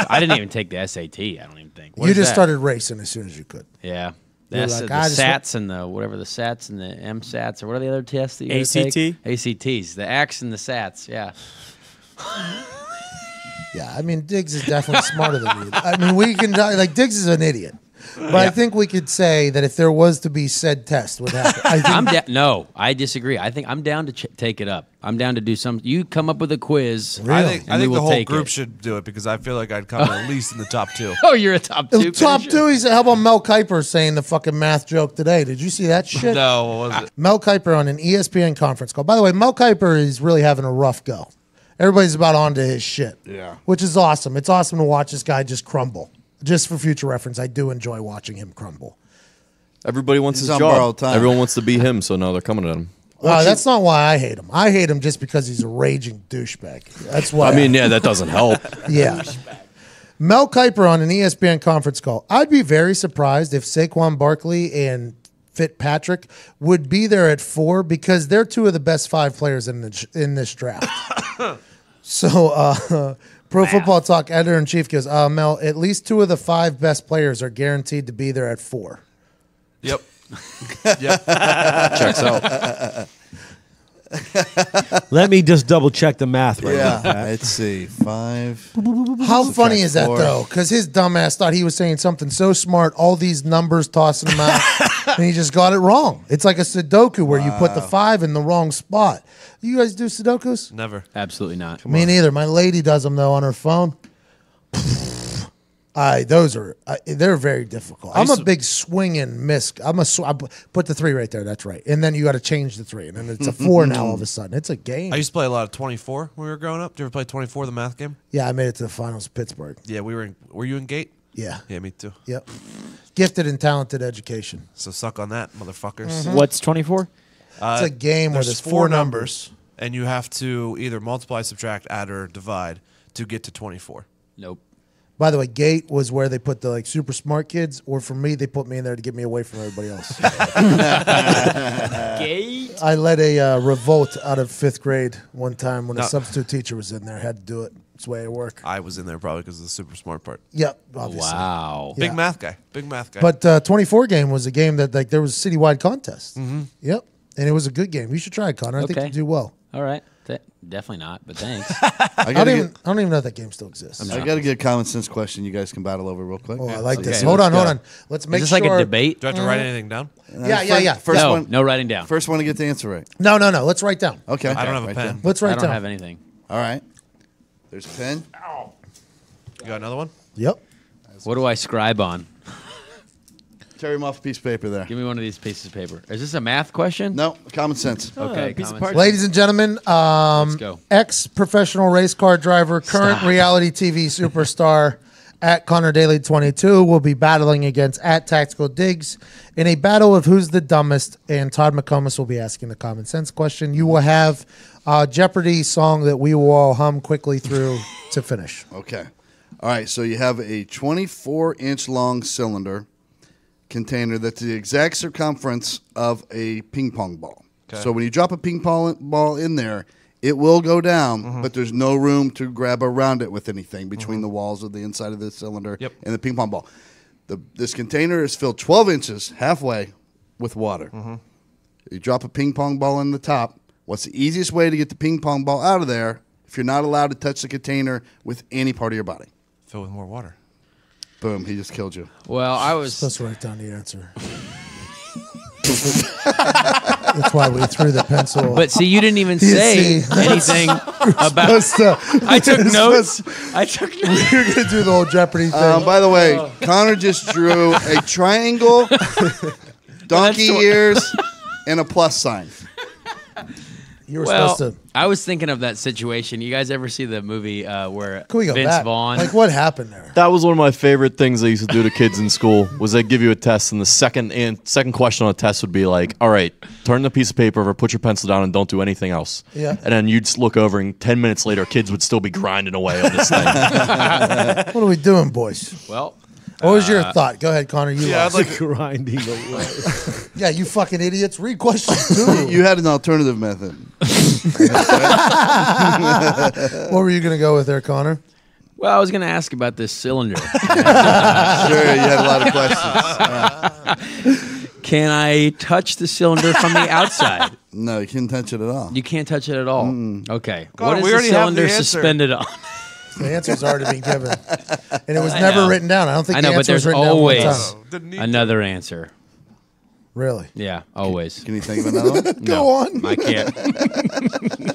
I didn't even take the SAT. I don't even think. What you is just that? started racing as soon as you could. Yeah. You're That's like, the I just SATs and the whatever the SATs and the MSATs or what are the other tests that you gotta take? ACTs, the ACTs and the SATs. Yeah. Yeah, I mean, Diggs is definitely smarter than you. I mean, we can like Diggs is an idiot, but I think we could say that if there was to be said test, would happen. I think No, I disagree. I think I'm down to take it up. I'm down to do some. You come up with a quiz. Really? I think And we the will whole take group it. should do it because I feel like I'd come at least in the top 2. Oh, you're a top 2. top finisher? 2. He said, "How about Mel Kiper saying the fucking math joke today? Did you see that shit?" No, what was it? Mel Kiper on an ESPN conference call. By the way, Mel Kiper is really having a rough go. Everybody's about onto his shit. Yeah. Which is awesome. It's awesome to watch this guy just crumble. Just for future reference, I do enjoy watching him crumble. Everybody wants He's his on job. borrowed time. Everyone wants to be him, so now they're coming at him. That's not why I hate him. I hate him just because he's a raging douchebag. That's why. I mean, yeah, that doesn't help. Yeah. Mel Kiper on an ESPN conference call. I'd be very surprised if Saquon Barkley and Fitzpatrick would be there at 4 because they're 2 of the best 5 players in this draft. So, Pro Football Talk editor-in-chief goes, Mel, at least 2 of the 5 best players are guaranteed to be there at 4. Yep. Checks out. Let me just double check the math right now. Let's see. 5. How funny is that, 4. though? Because his dumbass thought he was saying something so smart, all these numbers tossing him out, and he just got it wrong. It's like a Sudoku where you put the 5 in the wrong spot. You guys do Sudokus? Never. Absolutely not. Me neither. My lady does them, though, on her phone. They're very difficult. I'm a big swing and miss. I put the 3 right there. That's right. And then you got to change the 3, and then it's a 4 now. All of a sudden, it's a game. I used to play a lot of 24 when we were growing up. Did you ever play 24, the math game? Yeah, I made it to the finals of Pittsburgh. Yeah, we were. Were you in Gate? Yeah. Yeah, me too. Yep. Gifted and talented education. So suck on that, motherfuckers. Mm-hmm. What's 24? It's a game where there's 4 numbers. and you have to either multiply, subtract, add, or divide to get to 24. Nope. By the way, Gate was where they put the super smart kids, or for me, they put me in there to get me away from everybody else. Gate. I led a revolt out of 5th grade one time when a substitute teacher was in there. Had to do it. It's the way it worked. I was in there probably because of the super smart part. Yep, obviously. Wow. Yeah. Big math guy. Big math guy. But 24 game was a game that there was a citywide contest. Mm-hmm. Yep, and it was a good game. You should try it, Connor. I think Okay. you do well. All right. Definitely not, but thanks. I don't even know if that game still exists. I got to get a common sense question you guys can battle over real quick. Oh, I like this. Okay, Hold let's on. go. Let's make Is this sure. like a debate? do I have to write anything down? Yeah. First no, one. no writing down. First one to get the answer right. No. Let's write down. Okay. I don't have a Right pen. down. Let's I write don't down. have anything. All right. There's a pen. You got another one? Yep. What do I scribe on? Tear him off a piece of paper there. Give me one of these pieces of paper. Is this a math question? No, common sense. Okay. piece of common part- sense. Ladies and gentlemen, Let's go. ex-professional race car driver, current Stop. reality TV superstar at Connor Daly 22 will be battling against at Tactical Diggs in a battle of who's the dumbest, and Todd McComas will be asking the common sense question. You will have a Jeopardy song that we will all hum quickly through to finish. Okay. All right. So you have a 24-inch long cylinder container that's the exact circumference of a ping pong ball. Okay. So when you drop a ping pong ball in there, it will go down, but there's no room to grab around it with anything between the walls of the inside of the cylinder and the ping pong ball. This container is filled 12 inches halfway with water. You drop a ping pong ball in the top. What's the easiest way to get the ping pong ball out of there if you're not allowed to touch the container with any part of your body? Fill with more water. Boom, he just killed you. Well, I was. Let's write down the answer. That's why we threw the pencil. But see, you didn't even You say see, anything about. I took notes. I took notes. You're going to do the whole Jeopardy thing. By the way, Connor just drew a triangle, donkey ears, and a plus sign. You were Well, supposed to. I was thinking of that situation. You guys ever see the movie where Can we go Vince back? Vaughn? Like, what happened there? That was one of my favorite things they used to do to kids in school. Was they give you a test, and the second question on the test would be like, "All right, turn the piece of paper over, put your pencil down, and don't do anything else." Yeah. And then you'd just look over, and 10 minutes later, kids would still be grinding away on this thing. What are we doing, boys? Well, What was your thought? Go ahead, Connor. You Yeah, lost. I'd like Grinding away. Yeah, you fucking idiots. Read question 2. You had an alternative method. What were you going to go with there, Connor? Well, I was going to ask about this cylinder. Sure, you had a lot of questions. Can I touch the cylinder from the outside? No, you can't touch it at all. You can't touch it at all. Okay. God, What is we the already have cylinder the answer. suspended on? The answer's already been given. And it was I never know. written down. I don't think I the know, but answer was there's written down one always time. Didn't need another answer. Really? Yeah, always. Can you think of another one? Go on. I can't.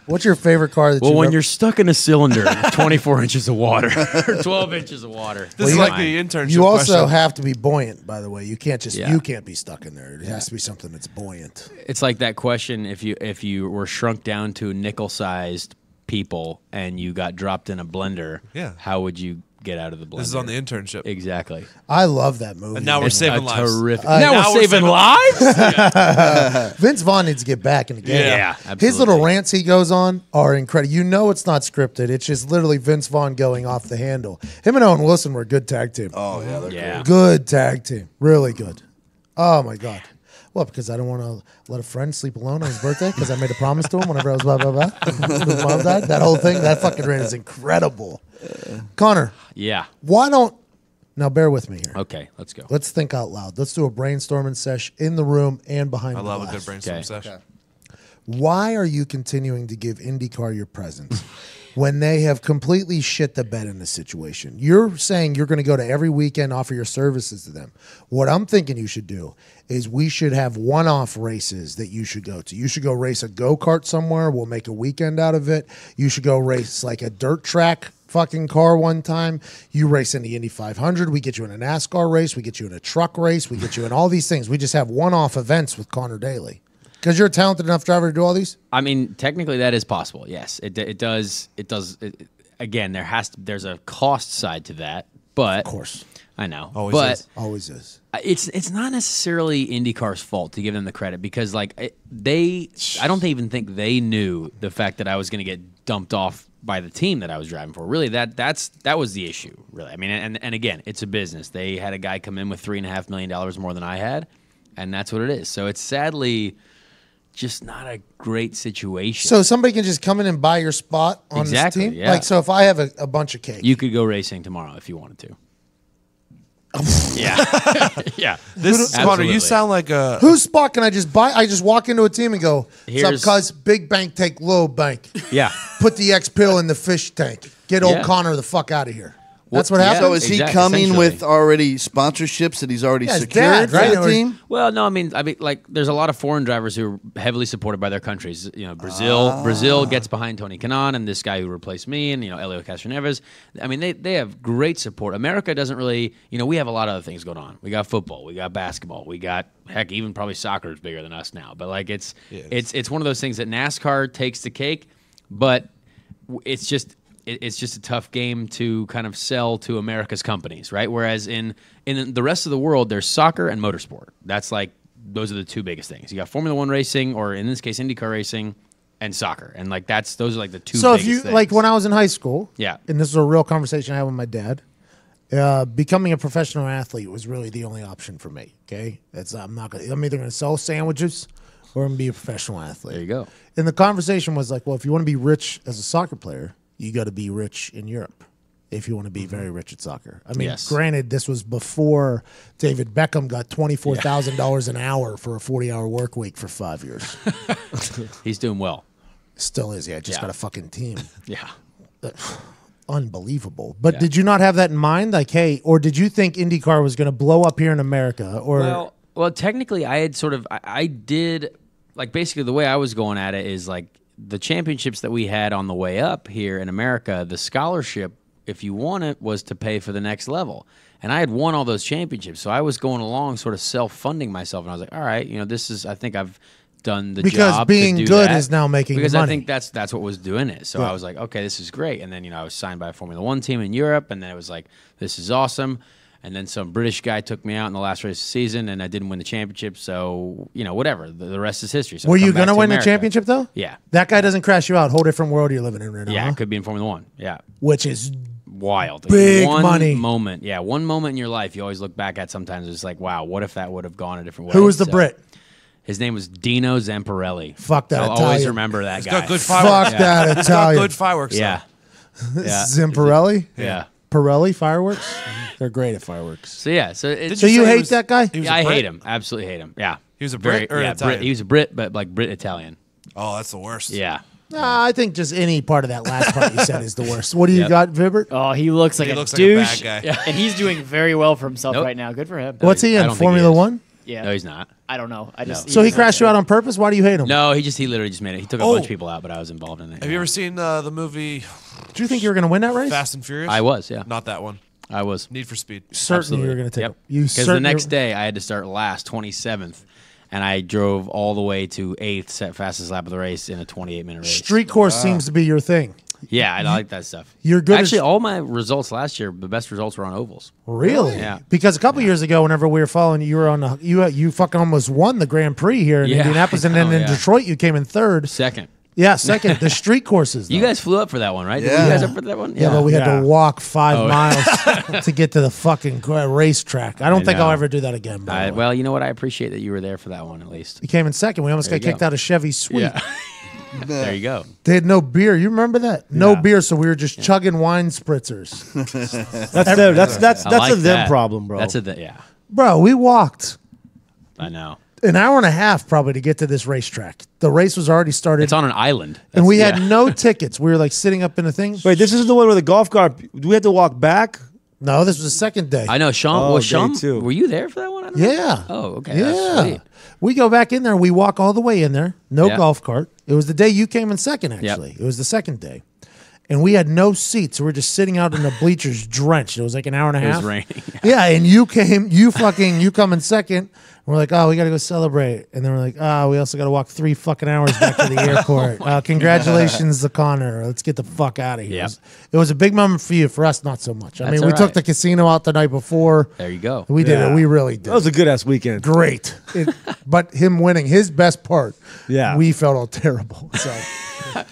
What's your favorite car that Well, you've when ever- you're stuck in a cylinder, 24 inches of water or 12 inches of water. This is fine. like the internship You also question. have to be buoyant, by the way. You can't just Yeah. you can't be stuck in there. It has to be something that's buoyant. It's like that question: if you were shrunk down to nickel-sized people and you got dropped in a blender, Yeah. how would you get out of the blender? This is on the internship. Exactly. I love that movie. And now we're It's saving a lives. terrific. now now we're saving lives. Vince Vaughn needs to get back in the game. Yeah, His little absolutely. rants he goes on are incredible. You know it's not scripted. It's just literally Vince Vaughn going off the handle. Him and Owen Wilson were a good tag team. Oh, yeah, they're Yeah. Good tag team. Really good. Oh, my God. Well, because I don't want to let a friend sleep alone on his birthday because I made a promise to him whenever I was blah, blah, blah. His mom died. That whole thing, that fucking rant is incredible. Connor, Yeah. why don't... Now, bear with me here. Okay, let's go. Let's think out loud. Let's do a brainstorming sesh in the room and behind I the love a glass. good brainstorm Okay. session. Why are you continuing to give IndyCar your presence when they have completely shit the bed in this situation? You're saying you're going to go to every weekend, offer your services to them. What I'm thinking you should do is we should have one-off races that you should go to. You should go race a go-kart somewhere. We'll make a weekend out of it. You should go race like a dirt track fucking car one time. You race in the Indy 500. We get you in a NASCAR race. We get you in a truck race. We get you in all these things. We just have one-off events with Connor Daly. Because you're a talented enough driver to do all these? I mean, technically that is possible. Yes, it does. Again, there's a cost side to that, but Of course. I know. Always but is. Always is. it's not necessarily IndyCar's fault to give them the credit because like I don't even think they knew the fact that I was going to get dumped off by the team that I was driving for. Really, that was the issue. Really, I mean, and again, it's a business. They had a guy come in with $3.5 million more than I had, and that's what it is. So it's sadly just not a great situation. So somebody can just come in and buy your spot on Exactly, this team? yeah. Like, so if I have a bunch of cake. You could go racing tomorrow if you wanted to. Yeah. Yeah. This Connor, Absolutely. you sound like a Whose spot can I just buy? I just walk into a team and go, what's up, Here's- cuz? Big bank, take low bank. Yeah. Put the X pill in the fish tank. Get old Yeah. Connor the fuck out of here. That's what yeah. happened? So is he Exactly, coming essentially. with already sponsorships that he's already Yeah, his secured dad, for right? the Or- team? Well, no, I mean, like, there's a lot of foreign drivers who are heavily supported by their countries. You know, Brazil gets behind Tony Kanaan and this guy who replaced me, and Elio Castroneves. I mean, they have great support. America doesn't really, we have a lot of other things going on. We got football, we got basketball, we got heck, even probably soccer is bigger than us now. But like, it's one of those things that NASCAR takes the cake, but it's just a tough game to kind of sell to America's companies, right? Whereas in the rest of the world, there's soccer and motorsport. That's like, those are the two biggest things. You got Formula One racing, or in this case, IndyCar racing, and soccer. And like, those are like the two So if biggest you, things. like when I was in high school, Yeah. and this is a real conversation I had with my dad, becoming a professional athlete was really the only option for me, okay? I'm either going to sell sandwiches or I'm going to be a professional athlete. There you go. And the conversation was like, well, if you want to be rich as a soccer player, you got to be rich in Europe if you want to be very rich at soccer. I mean, Yes. granted, this was before David Beckham got $24,000 an hour for a 40-hour work week for 5 years. He's doing well. Still is, yeah. Just Yeah. got a fucking team. Yeah. Unbelievable. But Yeah. did you not have that in mind? Like, hey, or did you think IndyCar was going to blow up here in America? Or Well, technically, I had sort of, I did, like, basically the way I was going at it is like the championships that we had on the way up here in America, the scholarship, if you won it, was to pay for the next level. And I had won all those championships. So I was going along sort of self-funding myself. And I was like, all right, I think I've done the Because job being to do good that. is now making Because money. I think that's what was doing it. So Yeah. I was like, okay, this is great. And then, I was signed by a Formula One team in Europe. And then it was like, this is awesome. And then some British guy took me out in the last race of the season, and I didn't win the championship. So, whatever. The rest is history. So were I you come back going to win the America. championship, though? Yeah. That guy doesn't crash you out. Whole different world you're living in right now. Yeah, huh? it could be in Formula One. Yeah. Which is Wild. Big one money. moment. Yeah, one moment in your life you always look back at sometimes. It's like, wow, what if that would have gone a different way? who was the So, Brit? His name was Dino Zamparelli. Fuck that I'll always Italian. remember that He's guy. got good fireworks. Fuck that He's got Italian. good fireworks. Yeah. Yeah. Zimparelli? Yeah. Pirelli fireworks? They're great at fireworks. So yeah, so it's, So you say he hate was- that guy? he was yeah, a I Brit? hate him. Absolutely hate him. Yeah. He was a Brit or an yeah, Italian? Brit. He was a Brit, but like Brit Italian. Oh, that's the worst. Yeah. Nah, I think just any part of that last part you said is the worst. What do you Yep. got, Vibert? Oh, he looks like He a looks like a bad douche, guy. and he's doing very well for himself Nope. right now. Good for him. What's he I in? don't think he Formula is. One? Yeah, No, he's not. I don't know. I just So he crashed you out on purpose? Why do you hate him? No, he literally just made it. He took a Oh. bunch of people out, but I was involved in it. Have you ever seen the movie Do you think you were going to win that race? Fast and Furious? I was, yeah. Not that one. I was. Need for Speed. Certainly you were going to take Yep. it. You Because the certainly- next day I had to start last, 27th, and I drove all the way to 8th, set fastest lap of the race in a 28-minute race. Street course seems to be your thing. Yeah, I like that stuff. You're good at- Actually, all my results last year, the best results were on ovals. Really? Yeah. Because a couple years ago, whenever we were following you, were on the, you fucking almost won the Grand Prix here in Yeah, Indianapolis, and I then know, in yeah. Detroit you came in third. Second. Yeah, second. The street courses. You though. guys flew up for that one, right? Yeah. You guys up for that one? Yeah, but we had Yeah. to walk 5 Oh. miles to get to the fucking racetrack. I don't think I'll know. ever do that again. By the way. Well, you know what? I appreciate that you were there for that one at least. You came in second. We almost There got you kicked go. out of Chevy Suite. Yeah. There you go. They had no beer. You remember that? No Yeah. beer, so we were just chugging wine spritzers. That's I like a them that. problem, bro. That's yeah. Bro, we walked I know. an hour and a half probably to get to this racetrack. The race was already started. It's on an island. and we That's- had yeah. no tickets. We were like sitting up in a thing. Wait, this is the one where the golf cart. Do we have to walk back? No, this was the second day. I know. Sean, Oh, was day Sean, two. were you there for that one? I don't know. Yeah. Oh, okay. That's Yeah. sweet. We go back in there. We walk all the way in there. No Yeah. golf cart. It was the day you came in second, actually. It was the second day. And we had no seats. So we're just sitting out in the bleachers drenched. It was like an hour and a It half. was raining. Yeah, and you come in second. We're like, oh, we got to go celebrate. And then we're like, oh, we also got to walk 3 fucking hours back to the airport. Congratulations to Connor. Let's get the fuck out of here. Yep. It was a big moment for you. For us, not so much. I That's mean, we all took right. the casino out the night before. There you go. We did Yeah. it. We really did. That was a good ass weekend. Great. But him winning, his best part, Yeah. we felt all terrible. So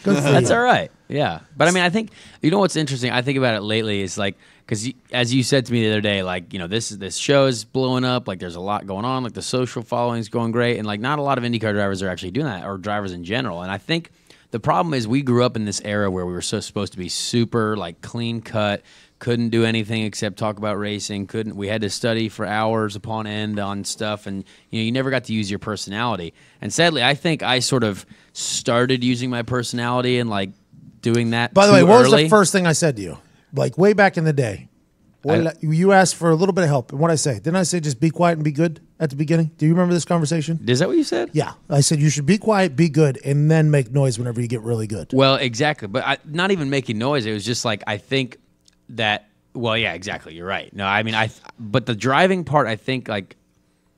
good for That's you. all right. Yeah. But I mean, I think, you know what's interesting? I think about it lately is like, because as you said to me the other day, like, you know, this show is blowing up. Like, there's a lot going on. Like, the social following is going great. And, like, not a lot of IndyCar drivers are actually doing that, or drivers in general. And I think the problem is we grew up in this era where we were so supposed to be super, like, clean cut, couldn't do anything except talk about racing. We had to study for hours upon end on stuff. And, you know, you never got to use your personality. And sadly, I think I sort of started using my personality and, like, doing that By the way, too what was early. the first thing I said to you? Like way back in the day. You asked for a little bit of help. And what I say? Didn't I say just be quiet and be good at the beginning? Do you remember this conversation? Is that what you said? Yeah. I said you should be quiet, be good, and then make noise whenever you get really good. Well, exactly. But not even making noise. It was just like, I think that, well, yeah, exactly. You're right. No, I mean, but the driving part, I think, like,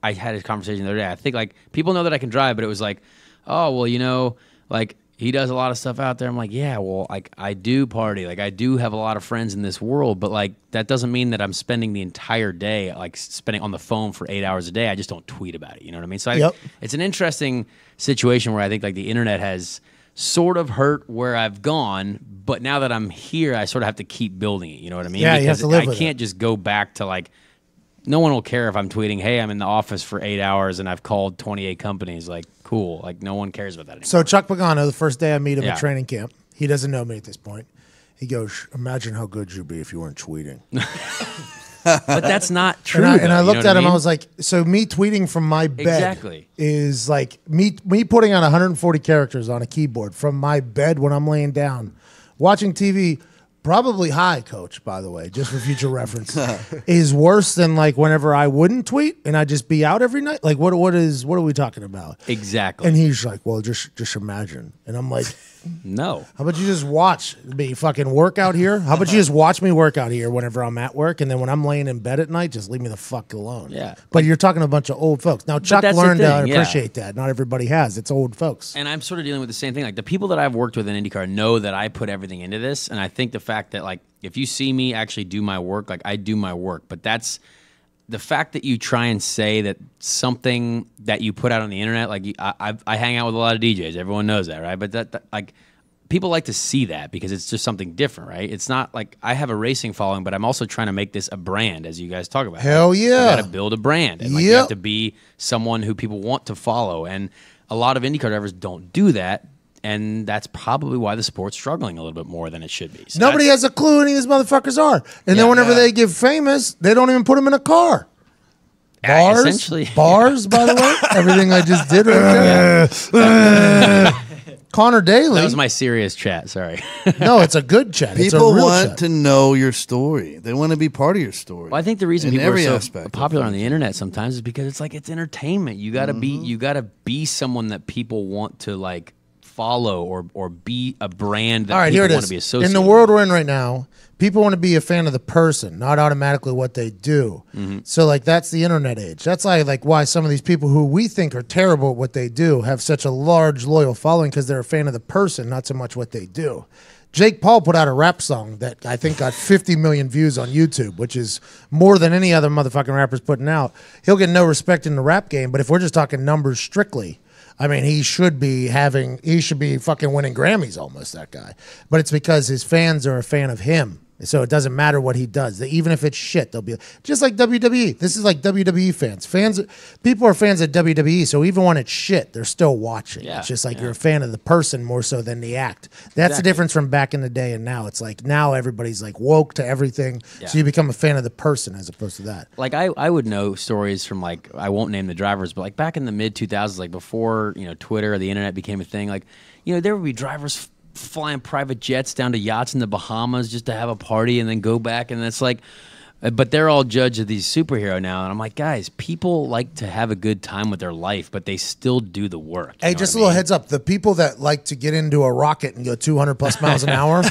I had a conversation the other day. I think, like, people know that I can drive, but it was like, oh, well, you know, like, he does a lot of stuff out there. I'm like, yeah, well, like, I do party. Like, I do have a lot of friends in this world, but, like, that doesn't mean that I'm spending the entire day, like, spending on the phone for 8 hours a day. I just don't tweet about it. You know what I mean? So it's an interesting situation where I think, like, the internet has sort of hurt where I've gone, but now that I'm here, I sort of have to keep building it. You know what I mean? Yeah, you have to live I with can't just go back to, like, no one will care if I'm tweeting, hey, I'm in the office for 8 hours and I've called 28 companies. Like, cool. Like, no one cares about that anymore. So Chuck Pagano, the first day I meet him Yeah. at training camp, he doesn't know me at this point. He goes, imagine how good you'd be if you weren't tweeting. But that's not true. And I though, looked you know at what him. mean? I was like, so me tweeting from my bed Exactly. is like me putting on 140 characters on a keyboard from my bed when I'm laying down, watching TV. Probably high, coach, by the way, just for future reference, is worse than like whenever I wouldn't tweet and I'd just be out every night. Like, what are we talking about? Exactly. And he's like, well, just imagine. And I'm like, no. how about you just watch me fucking work out here? How about you just watch me work out here whenever I'm at work, and then when I'm laying in bed at night, just leave me the fuck alone. Yeah. But you're talking to a bunch of old folks. Now, Chuck that's the learned to thing, yeah. appreciate that. Not everybody has. It's old folks. And I'm sort of dealing with the same thing. Like, the people that I've worked with in IndyCar know that I put everything into this. And I think the fact that, like, if you see me actually do my work, like, I do my work. But that's the fact that you try and say that something that you put out on the internet, like, I hang out with a lot of DJs. Everyone knows that, right? But that like, people like to see that because it's just something different, right? It's not like I have a racing following, but I'm also trying to make this a brand, as you guys talk about. Hell You yeah. got to build a brand. And you have to be someone who people want to follow. And a lot of IndyCar drivers don't do that. And that's probably why the sport's struggling a little bit more than it should be. So Nobody has a clue who any of these motherfuckers are. And then whenever they get famous, they don't even put them in a car. Bars, essentially. bars, by the way. Everything I just did right there. Connor Daly. That was my serious chat. Sorry. No, it's a good chat. It's a People real want chat. to know your story. They want to be part of your story. Well, I think the reason In people every are so aspect of popular on things. the internet sometimes is because it's like it's entertainment. You gotta be someone that people want to like follow or be a brand that All right, here people it want is. to be associated In the world we're in right now, people want to be a fan of the person, not automatically what they do. So, like, that's the internet age. That's why some of these people who we think are terrible at what they do have such a large, loyal following because they're a fan of the person, not so much what they do. Jake Paul put out a rap song that I think got 50 million views on YouTube, which is more than any other motherfucking rapper's putting out. He'll get no respect in the rap game, but if we're just talking numbers strictly, I mean, he should be fucking winning Grammys almost, that guy. But it's because his fans are a fan of him. So it doesn't matter what he does. Even if it's shit, they'll be just like WWE. This is like WWE fans. People are fans of WWE, so even when it's shit, they're still watching. Yeah, It's just like you're a fan of the person more so than the act. That's the difference from back in the day and now. It's like now everybody's like woke to everything, so you become a fan of the person as opposed to that. Like I would know stories from like I won't name the drivers, but like back in the mid 2000s, like before Twitter or the internet became a thing, like there would be drivers flying private jets down to yachts in the Bahamas just to have a party and then go back, and it's like, but they're all judged of these superhero now, and I'm like, guys, people like to have a good time with their life, but they still do the work. Hey, just a little heads up. The people that like to get into a rocket and go 200 plus miles an hour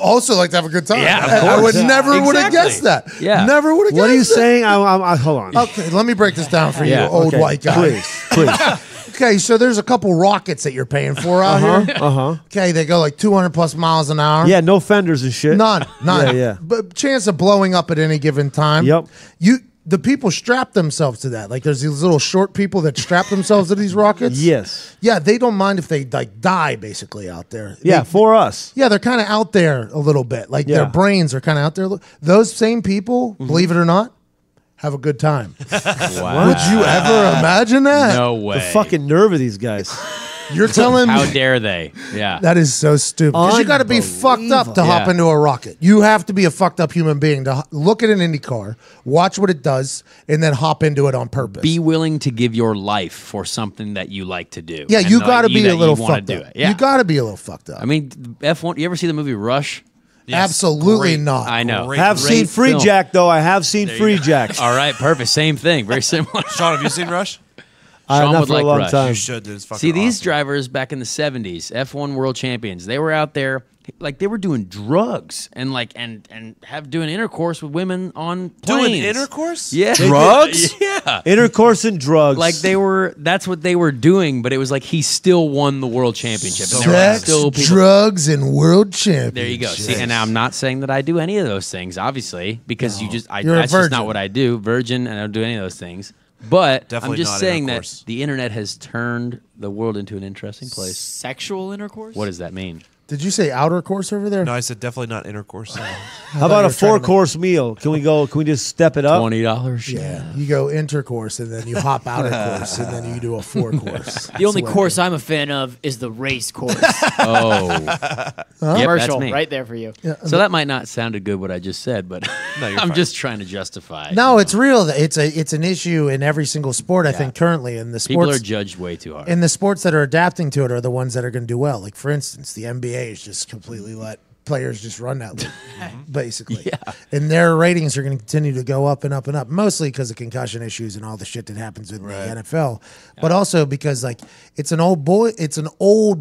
also like to have a good time. Yeah, of I would course. never would have Exactly. guessed that. Yeah. Never would have guessed What are you that. saying? Hold on. Okay, let me break this down for Yeah, you, old Okay, white guy. Please. Okay, so there's a couple rockets that you're paying for out here. Okay, they go like 200 plus miles an hour. Yeah, no fenders and shit. None. Yeah. But chance of blowing up at any given time. Yep. The people strap themselves to that. Like there's these little short people that strap themselves to these rockets. Yes. Yeah, they don't mind if they like die basically out there. Yeah, for us. Yeah, they're kind of out there a little bit. Like their Yeah. brains are kind of out there. Those same people, believe it or not, have a good time. Wow. Would you ever imagine that? No way. The fucking nerve of these guys. You're telling How me dare they? Yeah. that is so stupid. Because you got to be fucked up to hop Yeah. into a rocket. You have to be a fucked up human being to look at an Indy car, watch what it does, and then hop into it on purpose. Be willing to give your life for something that you like to do. Yeah, And you that got to be that a little you wanna fucked do up. it. Yeah. You got to be a little fucked up. I mean, F1. You ever see the movie Rush? Absolutely Great. not. I know. Great. Have seen Free film. Jack, though. I have seen Free Jack. All right, perfect. Same thing. Very similar. Sean, have you seen Rush? Sean Not would for like a long Rush. time. You should. Dude. It's fucking See, these awesome. drivers back in the 70s, F1 world champions, they were out there, like they were doing drugs and like and doing intercourse with women on planes. Doing intercourse? Yeah. Drugs? Yeah. Intercourse and drugs. Like that's what they were doing, but it was like he still won the world championship. And there were Sex, still people. drugs, and world champions. There you go. See, and now I'm not saying that I do any of those things, obviously, because you're a that's just virgin. not what I do. Virgin, and I don't do any of those things. But Definitely I'm just not saying that intercourse. the internet has turned the world into an interesting place. Sexual intercourse? What does that mean? Did you say outer course over there? No, I said definitely not intercourse. How about a you're trying to 4-course meal? Can we just step it up? $20. Yeah, you go intercourse and then you hop outer course and then you do a 4-course. The only course I'm a fan of is the race course. Oh. Yep, that's Commercial me. right there for you. So that might not sounded good what I just said, but you're I'm fine. just trying to justify. No, it's real. It's an issue in every single sport. I think currently in the People sports are judged way too hard. and the sports that are adapting to it are the ones that are going to do well. Like for instance, the NBA is just completely let players just run that league, basically. Yeah. And their ratings are going to continue to go up and up and up, mostly because of concussion issues and all the shit that happens in the NFL, but also because like it's an old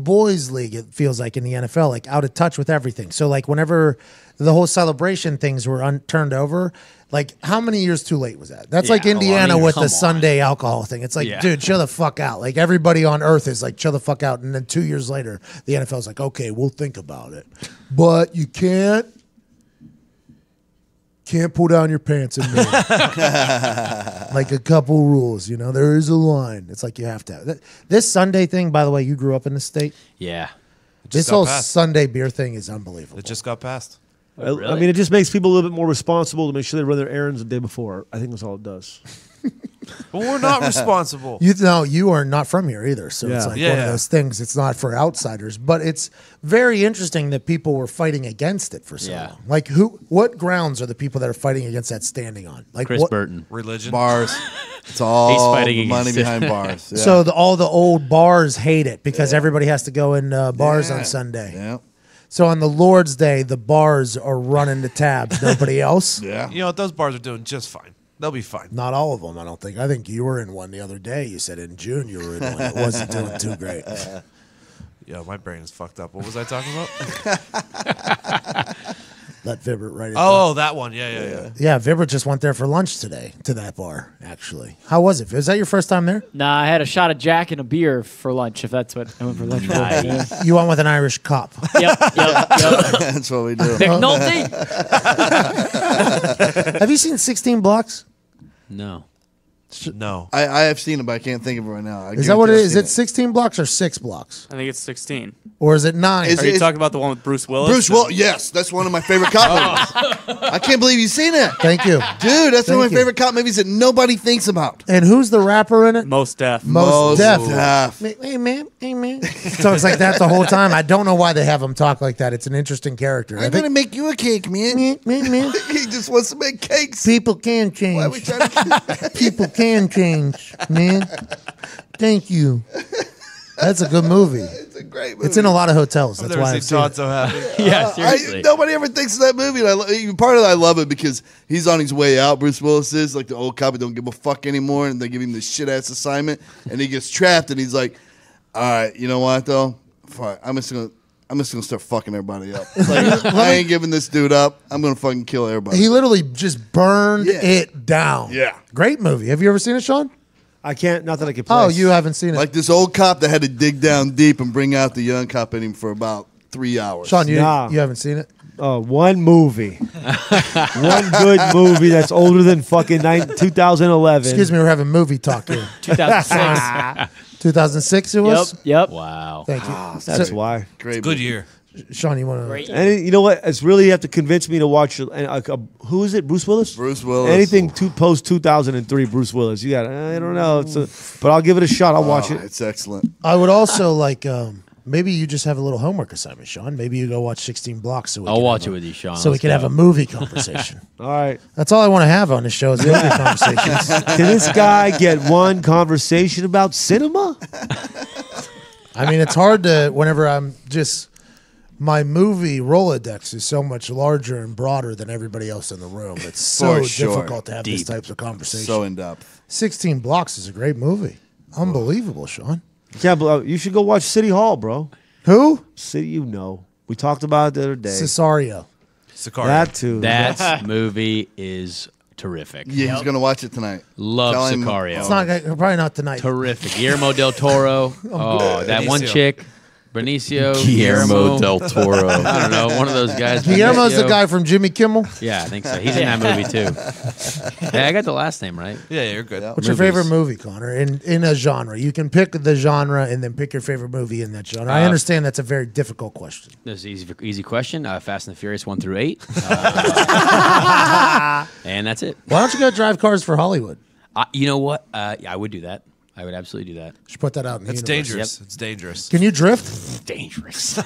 boys league. It feels like in the NFL, like out of touch with everything. So like whenever the whole celebration things were turned over, like how many years too late was that? That's Yeah, like well, I Indiana mean, with come the on. Sunday alcohol thing. It's like, Yeah. dude, chill the fuck out. Like everybody on earth is like, chill the fuck out. And then 2 years later, the NFL's like, okay, we'll think about it. But you can't pull down your pants and like a couple rules, you know, there is a line. It's like you have to have. This Sunday thing, by the way, you grew up in the state. Yeah. This got whole passed. Sunday beer thing is unbelievable. It just got passed. I mean, it just makes people a little bit more responsible to make sure they run their errands the day before. I think that's all it does. But we're not responsible. You are not from here either, so it's Yeah. like Yeah, one of yeah. those things. It's not for outsiders, but it's very interesting that people were fighting against it for so Yeah. long. Like, what grounds are the people that are fighting against that standing on? Like, Chris what? Burton. Religion. Bars. It's all He's fighting the money against it. behind bars. Yeah. So all the old bars hate it because everybody has to go in bars on Sunday. Yeah. So on the Lord's Day, the bars are running the tabs. Nobody else. Yeah. You know, those bars are doing just fine. They'll be fine. Not all of them, I don't think. I think you were in one the other day. You said in June you were in one. It wasn't doing too great. Yo, my brain is fucked up. What was I talking about? Let Vibert write it down. Oh, that one. Yeah. Yeah, Vibert just went there for lunch today to that bar, actually. How was it? Was that your first time there? Nah, I had a shot of Jack and a beer for lunch, if that's what I went for lunch for. Yeah. You went with an Irish cop. Yep. That's what we do. McNulty. Have you seen 16 Blocks? No. No. I have seen it, but I can't think of it right now. Is that what it is? Is it 16 blocks or 6 blocks? I think it's 16. Or is it 9? Is Are you it- talking about the one with Bruce Willis? Bruce Willis? Yes, that's one of my favorite cop movies. I can't believe you've seen it. Thank you. Dude, that's one of Thank my you. favorite cop movies that nobody thinks about. And who's the rapper in it? Most Def. Most Def. Def. Hey, man. Hey, man. So it's like that the whole time. I don't know why they have him talk like that. It's an interesting character. I'm going to make you a cake, man. Man. He just wants to make cakes. People can change. Why are we trying to... People can change, man. Thank you. That's a good movie. It's a great movie. It's in a lot of hotels. I've That's never why seen I've seen Todd it. so happy. Yeah, seriously. Nobody ever thinks of that movie. And part of it, I love it because he's on his way out. Bruce Willis is like the old cop who don't give a fuck anymore, and they give him this shit ass assignment, and he gets trapped, and he's like, "All right, you know what though? Fuck, I'm just gonna start fucking everybody up. Like, I ain't giving this dude up. I'm gonna fucking kill everybody." He literally just burned Yeah. it down. Yeah. Great movie. Have you ever seen it, Sean? I can't. Not that I can play. Oh, you haven't seen it. Like this old cop that had to dig down deep and bring out the young cop in him for about 3 hours. Sean, you Nah. haven't seen it? One movie, one good movie that's older than fucking 2011. Excuse me, we're having movie talk here. 2006. 2006 it Yep. was? Yep. Wow. Thank you. That's So, why. Great Good movie. year. Sean, you want to... Great. And you know what? It's really you have to convince me to watch. Who is it? Bruce Willis. Bruce Willis. Anything post 2003, Bruce Willis. You got. I don't know. But I'll give it a shot. I'll watch it. It's excellent. I would also like... maybe you just have a little homework assignment, Sean. Maybe you go watch 16 Blocks. So we I'll can watch have it with you, Sean. So we Let's can have go. a movie conversation. All right. That's all I want to have on this show is movie conversations. Can this guy get one conversation about cinema? I mean, it's hard to, whenever I'm just, my movie Rolodex is so much larger and broader than everybody else in the room. It's so For sure. difficult to have these Deep. types of conversations. So in depth. 16 Blocks is a great movie. Unbelievable, Sean. You should go watch City Hall, bro. Who? City, we talked about it the other day. Cesario. Sicario. That too. That movie is terrific. Yeah, he's gonna watch it tonight. Love Tell him- Sicario. It's not probably not tonight. Terrific. Guillermo del Toro. Oh, that one Benicio. chick. Benicio. Guillermo del Toro. I don't know. One of those guys. Guillermo's the Benicio. guy from Jimmy Kimmel. Yeah, I think so. He's in that movie too. Hey, I got the last name right. Yeah, you're good. What's your favorite movie, Connor? In a genre. You can pick the genre and then pick your favorite movie in that genre. I understand that's a very difficult question. This is easy question. Fast and the Furious 1 through 8. And that's it. Why don't you go drive cars for Hollywood? You know what? I would do that. I would absolutely do that. Should put that out in the It's universe. dangerous. It's dangerous. Can you drift? Dangerous.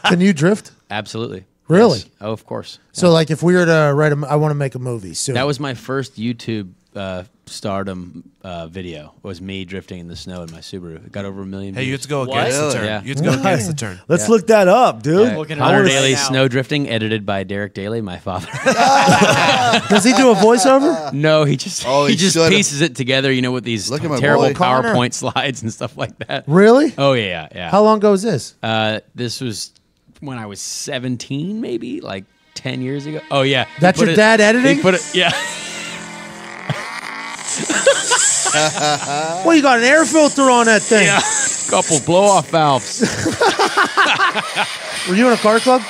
Can you drift? Absolutely. Really? Yes. Oh, of course. So, like, if we were to write I want to make a movie soon. That was my first YouTube stardom video. Was me drifting in the snow in my Subaru. It got over 1 million Hey, you have views. to go against the turn. Yeah. You have to go against the turn. Let's look that up, dude. Looking at Connor it Daly's right now. Snow Drifting, edited by Derek Daly, my father. Does he do a voiceover? No, he just Oh, he he just should've. pieces it together, with these Look at my terrible boy. Connor. PowerPoint slides and stuff like that. Really? Oh yeah. How long ago was this? This was when I was 17, maybe like 10 years ago. Oh yeah, That's He put your dad editing? He put it. Yeah. Well, you got an air filter on that thing. Yeah. Couple blow off valves. Were you in a car club?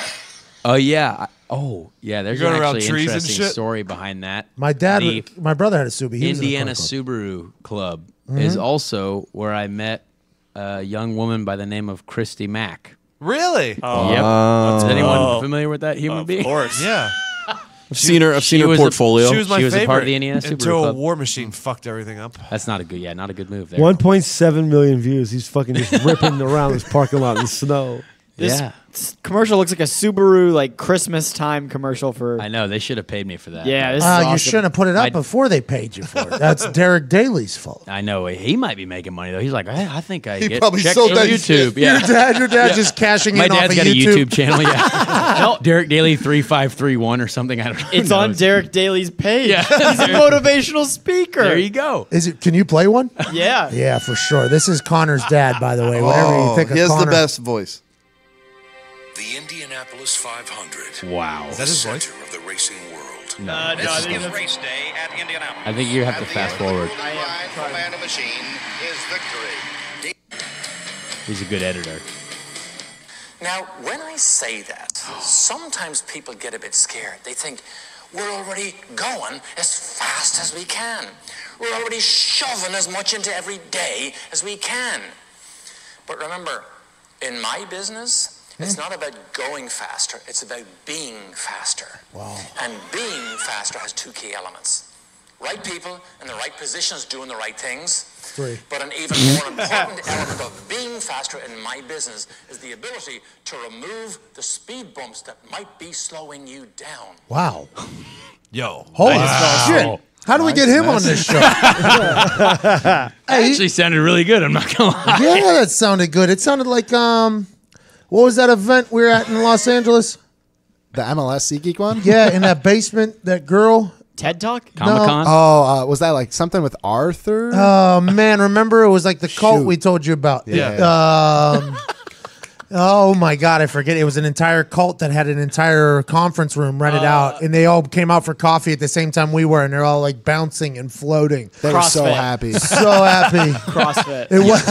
Oh yeah. There's You're going an around actually trees and interesting shit? story behind that. My dad, The my brother had a Subaru. He was in a Indiana car club. Subaru Club is also where I met a young woman by the name of Christy Mack. Really? Yep. Is anyone familiar with that human being? Of course. Yeah. I've seen her was portfolio. She was my She was a favorite part of the Indiana Subaru until Club. War Machine fucked everything up. That's not a good. Yeah, not a good move there. 1.7 million views. He's fucking just ripping around this parking lot in the snow. This Yeah. commercial looks like a Subaru like Christmas time commercial for. I know they should have paid me for that. Yeah, this is awesome. You shouldn't have put it up I- before they paid you for it. That's Derek Daly's fault. I know he might be making money though. He's like, hey, I think I He get probably checks sold from that YouTube. shit. Yeah, Your dad just cashing my in off dad's of got a YouTube. YouTube channel. Yeah, no, Derek Daly 3531 or something. I don't know. It's on Derek Daly's page. Yeah. He's a motivational speaker. There you go. Is it? Can you play one? Yeah. Yeah, for sure. This is Connor's dad, by the way. Whatever you think he of has Connor. the best voice. The Indianapolis 500. Wow. Is that his voice? Center of the racing world. No, This is race day at Indianapolis. I think you have to fast forward. For man and machine is victory. He's a good editor. Now, when I say that, sometimes people get a bit scared. They think, we're already going as fast as we can. We're already shoving as much into every day as we can. But remember, in my business, it's not about going faster, it's about being faster. Wow. And being faster has two key elements. Right people in the right positions doing the right things. Three. But an even more important element of being faster in my business is the ability to remove the speed bumps that might be slowing you down. Wow. Yo. Holy shit. How do we get him on this show? Actually sounded really good. I'm not gonna lie. Yeah, that sounded good. It sounded like what was that event we were at in Los Angeles? The MLS SeatGeek one? Yeah, in that basement, that girl. TED Talk? Comic-Con? Oh, was that like something with Arthur? Oh man, remember it was like the cult Shoot. we told you about. Yeah. Oh my god, I forget. It was an entire cult that had an entire conference room rented out, and they all came out for coffee at the same time we were, and they're all like bouncing and floating. They were so CrossFit. happy. So happy. CrossFit. It was,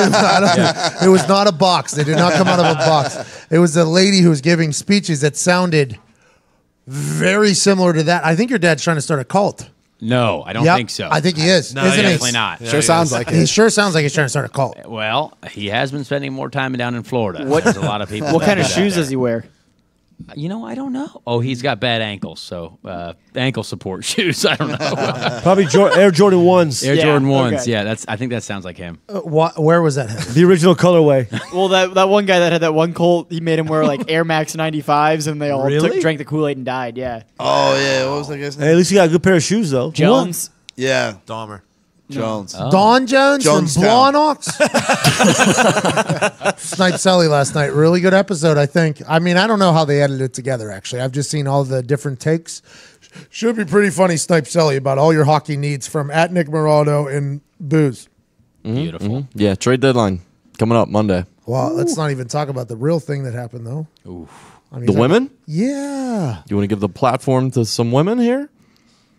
it was not a box. They did not come out of a box. It was a lady who was giving speeches that sounded very similar to that. I think your dad's trying to start a cult. No, I don't Yep, think so. I think he is. No, isn't he? Definitely not. Sure sounds like He it. sure sounds like he's trying to start a cult. Well, he has been spending more time down in Florida. There's a lot of people. What that kind of do that shoes there. does he wear? You know, I don't know. Oh, he's got bad ankles, so ankle support shoes. I don't know. Probably Air Jordan 1s. Air Yeah, Jordan ones. okay. Yeah, I think that sounds like him. Where was that? The original colorway. Well, that one guy that had that one Colt, he made him wear like Air Max 95s, and they all Really? drank the Kool-Aid and died. Yeah. Oh, yeah. What was that guy's Hey, name? at least you got a good pair of shoes, though. Jones. Yeah, Dahmer. Jones. Don Jones from Jonestown. Blawnox. Snipe Sully last night. Really good episode, I think. I mean, I don't know how they edited it together, actually. I've just seen all the different takes. Should be pretty funny, Snipe Sully, about all your hockey needs from at Nick Morado and Booze. Beautiful. Yeah, trade deadline coming up Monday. Well, let's not even talk about the real thing that happened, though. I mean, The women? Yeah. You want to give the platform to some women here?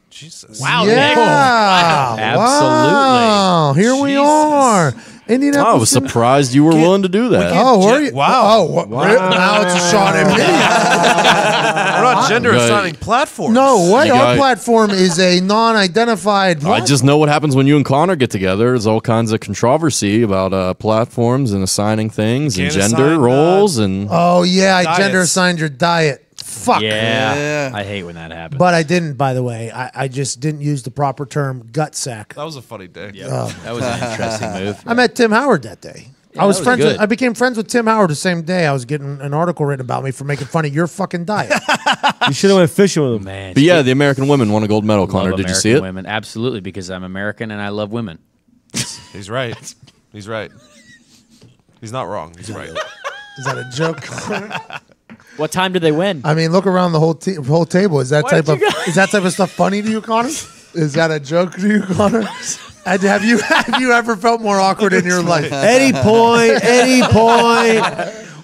Jesus. Wow, Yeah. Nick. Absolutely. Wow. Here we Jesus. are. Indianapolis. I was surprised you were willing to do that. Oh, were you? Wow. Oh, what? Now it's a shot at me. We're not gender Right. assigning platforms. No, what? You Our got- platform is a non-identified. I just know what happens when you and Connor get together. There's all kinds of controversy about platforms and assigning things and Can't gender assign, roles and Oh yeah, I Diets. gender assigned your diet. Fuck. Yeah. Yeah. I hate when that happens. But I didn't, by the way. I just didn't use the proper term, gut sack. That was a funny day. that was an interesting move. I met Tim Howard that day. Yeah, I was that was friends. good. I became friends with Tim Howard the same day. I was getting an article written about me for making fun of your fucking diet. You should have went fishing with him. Man, But yeah, the American women won a gold medal, Connor. love Did you American see it? Women, absolutely, because I'm American and I love women. He's right. He's right. He's not wrong. He's right. Is that a joke? What time did they win? I mean, look around the whole table. Is that Why type did of you guys- is that type of stuff funny to you, Connor? Is that a joke to you, Connor? Have you ever felt more awkward in your life? Any point.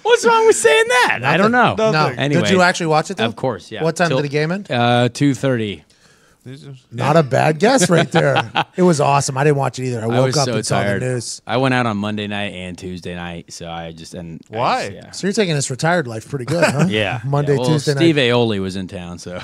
What's wrong with saying that? I don't know. No. Anyway, Did you actually watch it? Though? Of course, yeah. What time Till- did the game end? 2:30. Not a bad guess right there. It was awesome. I didn't watch it either. I I woke was up so and saw the tired. news. I went out on Monday night and Tuesday night, so I just Why? yeah. So you're taking this retired life pretty good, huh? Yeah. Monday, yeah. Well, Tuesday Steve night. Aoli was in town, so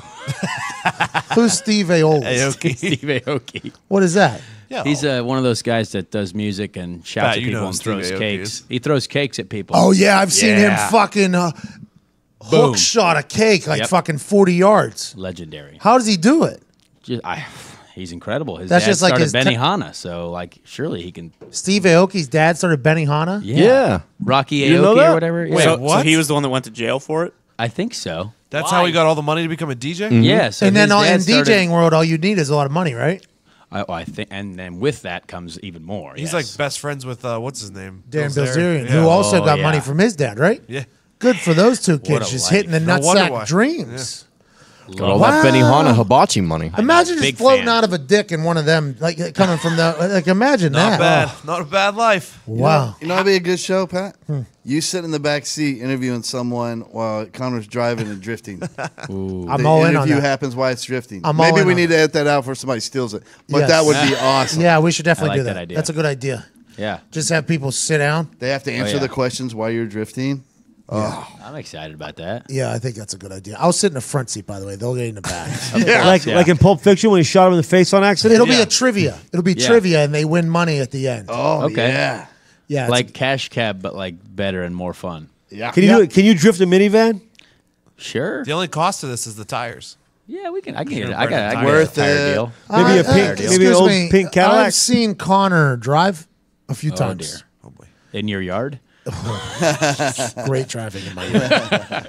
Who's Steve Aolis? Steve Aoki. What is that? Yeah. He's one of those guys that does music and shouts Pat, at you know people who and Steve throws Aoki cakes. is. He throws cakes at people. Oh yeah, I've seen him Yeah. fucking hook shot a cake like Yep. fucking 40 yards. Legendary. How does he do it? He's incredible. His That's dad just like started his Benihana, so like surely he can. Steve Aoki's dad started Benihana. Yeah. Rocky You know Aoki that? or whatever. Wait, Yeah. so he was the one that went to jail for it? I think so. That's how he got all the money to become a DJ? Yeah. So And then his dad in started- DJing world, all you need is a lot of money, right? I think, and then with that comes even more. He's yes. like best friends with, what's his name? Dan Bilzerian. Bilzerian, who also Oh, got yeah. money from his dad, right? Yeah. Good for those two What kids, a just life. hitting the No wonder nutsack why. dreams. Got all that Benihana hibachi money. Imagine just big floating fan. out of a dick in one of them, like coming from the. Like imagine Not that. bad. Oh, Not a bad life. wow. You know what'd be a good show, Pat? You sit in the back seat interviewing someone while Connor's driving and drifting. I'm The all in on interview that. happens while it's drifting. I'm all Maybe in we on need that. to edit that out before somebody steals it. But Yes. that would be awesome. Yeah, we should definitely I like do that that. idea. That's a good idea. Yeah. Just have people sit down. They have to answer yeah. the questions while you're drifting. I'm excited about that. Yeah, I think that's a good idea. I'll sit in the front seat, by the way. They'll get in the back. Like in Pulp Fiction when he shot him in the face on accident. It'll be a trivia. It'll be Yeah. trivia, and they win money at the end. Oh, Okay. yeah. Yeah, it's Like Cash Cab, but like better and more fun. Yeah. Can you do it? Can you drift a minivan? Sure. The only cost of this is the tires. Yeah, we can. I can get it. Should've I got a Worth tire it. deal. Maybe a pink, excuse maybe an old me, pink Cadillac. I've seen Connor drive a few Oh times. dear. Oh, boy. In your yard? Great driving in my yard.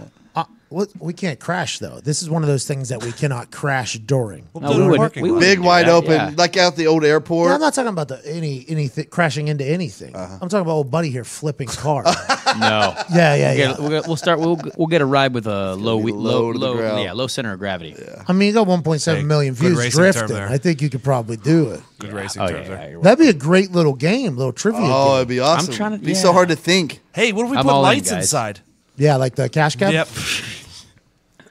We can't crash though. This is one of those things that we cannot crash during. We'll No, put we it in a wouldn't- parking we lot. wouldn't. Big, do wide that, open, yeah. like out the old airport. No, I'm not talking about anything crashing into anything. I'm talking about old buddy here flipping cars. No. yeah. We'll start. We'll get a ride with a low, be low to the ground. low center of gravity. I mean, you got 1.7 Hey, million good views racing term drifting. there. I think you could probably do it. Good racing Oh terms yeah. there. You're That'd be a great little game, little trivia Oh, game. it'd be awesome. trying to- It'd be yeah. so hard to think. Hey, what if we I'm put all in, lights guys. inside? Yeah, like the cash cab. Yep.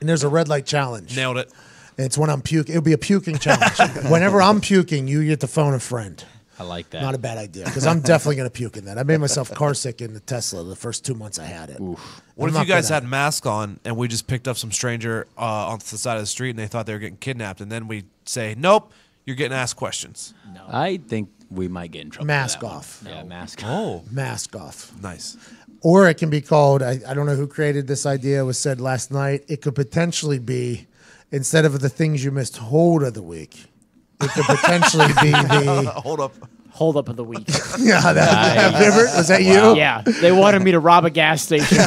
And there's a red light challenge. Nailed it. And it's when I'm puking. It'll be a puking challenge. Whenever I'm puking, you get to phone a friend. I like that. Not a bad idea because I'm definitely going to puke in that. I made myself car sick in the Tesla the first 2 months I had it. What I'm if not you guys good at had masks on and we just picked up some stranger on the side of the street and they thought they were getting kidnapped, and then we say, nope, you're getting asked questions. I think we might get in trouble. for Mask that one. off. Yeah, mask. Oh, Mask off. nice. Or it can be called, I don't know who created this idea, it was said last night, it could potentially be, instead of the things you missed hold of the week, it could potentially be the, Hold up. Hold up of the week. yeah, that Vibert, was that you? Yeah, they wanted me to rob a gas station.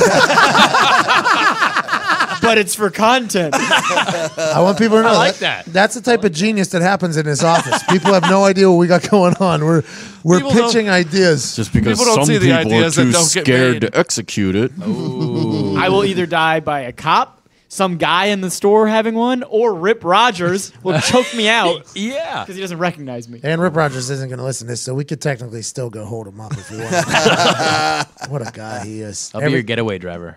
But it's for content. I want people to know like that. That's the type of genius that happens in this office. People have no idea what we got going on. We're People pitching ideas. Just because People don't some see the people are ideas that too don't get scared made. to execute it. I will either die by a cop, some guy in the store having one, or Rip Rogers will choke me out Yeah. because he doesn't recognize me. And Rip Rogers isn't going to listen to this, so we could technically still go hold him up if we want. What a guy he is. I'll be your getaway driver.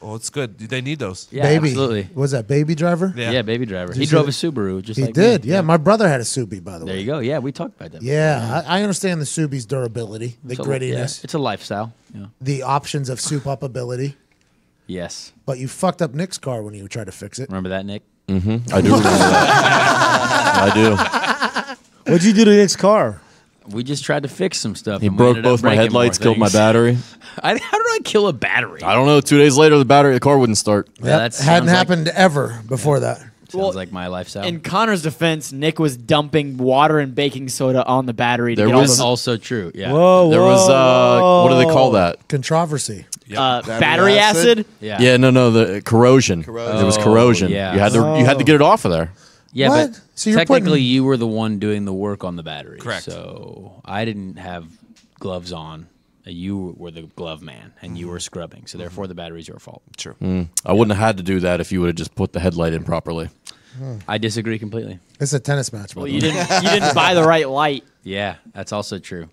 Oh, it's good. They need those. Yeah, baby. absolutely. Was that baby driver? Yeah, baby driver. He you drove a see Subaru. Just He like did. me. Yeah, my brother had a Subi, by the There way. you go. Yeah, we talked about that. Yeah, I understand the Subi's durability, the It's a- grittiness, yeah, it's a lifestyle. Yeah. the options of soup up ability. Yes. But you fucked up Nick's car when you tried to fix it. Remember that, Nick? I do remember that. I do. What'd you do to Nick's car? We just tried to fix some stuff. He and we broke ended up both my breaking headlights, more killed my things. battery. How did I kill a battery? I don't know. 2 days later, the car wouldn't start. Yeah, That that hadn't sounds like- happened ever before that. Sounds Well, like my lifestyle. In Connor's defense, Nick was dumping water and baking soda on the battery to There get all was- the also true. Yeah. Whoa, There was, what do they call that? Controversy. battery acid. Yeah. Yeah, no, the corrosion. There was Oh, corrosion. yeah. You had to get it off of there. Yeah, What? but So you're technically putting- you were the one doing the work on the battery. Correct. So I didn't have gloves on. You were the glove man, and you were scrubbing. So therefore, the battery's your fault. True. I wouldn't have had to do that if you would have just put the headlight in properly. I disagree completely. It's a tennis match. by Well, the you way. didn't buy the right light. Yeah, that's also true.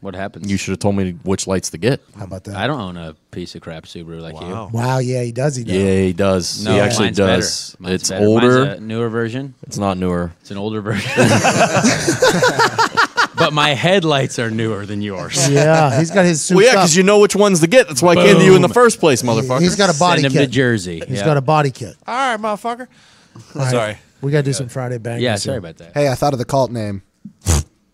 What happens? You should have told me which lights to get. How about that? I don't own a piece of crap Subaru like Wow. Wow, yeah, he does. He does. Yeah, he does. you. No, he actually mine's does. Better. Mine's It's better. older. Mine's a newer version. It's not newer. It's an older version. But my headlights are newer than yours. Yeah, he's got his suit Well, yeah, because you know which ones to get. That's why I came to you in the first place, motherfucker. He's got a body Send him kit. to Jersey. He's Yeah. got a body kit. All right, motherfucker. All right. Sorry. We got to do some Friday bangers. Yeah, sorry here. about that. Hey, I thought of the cult name.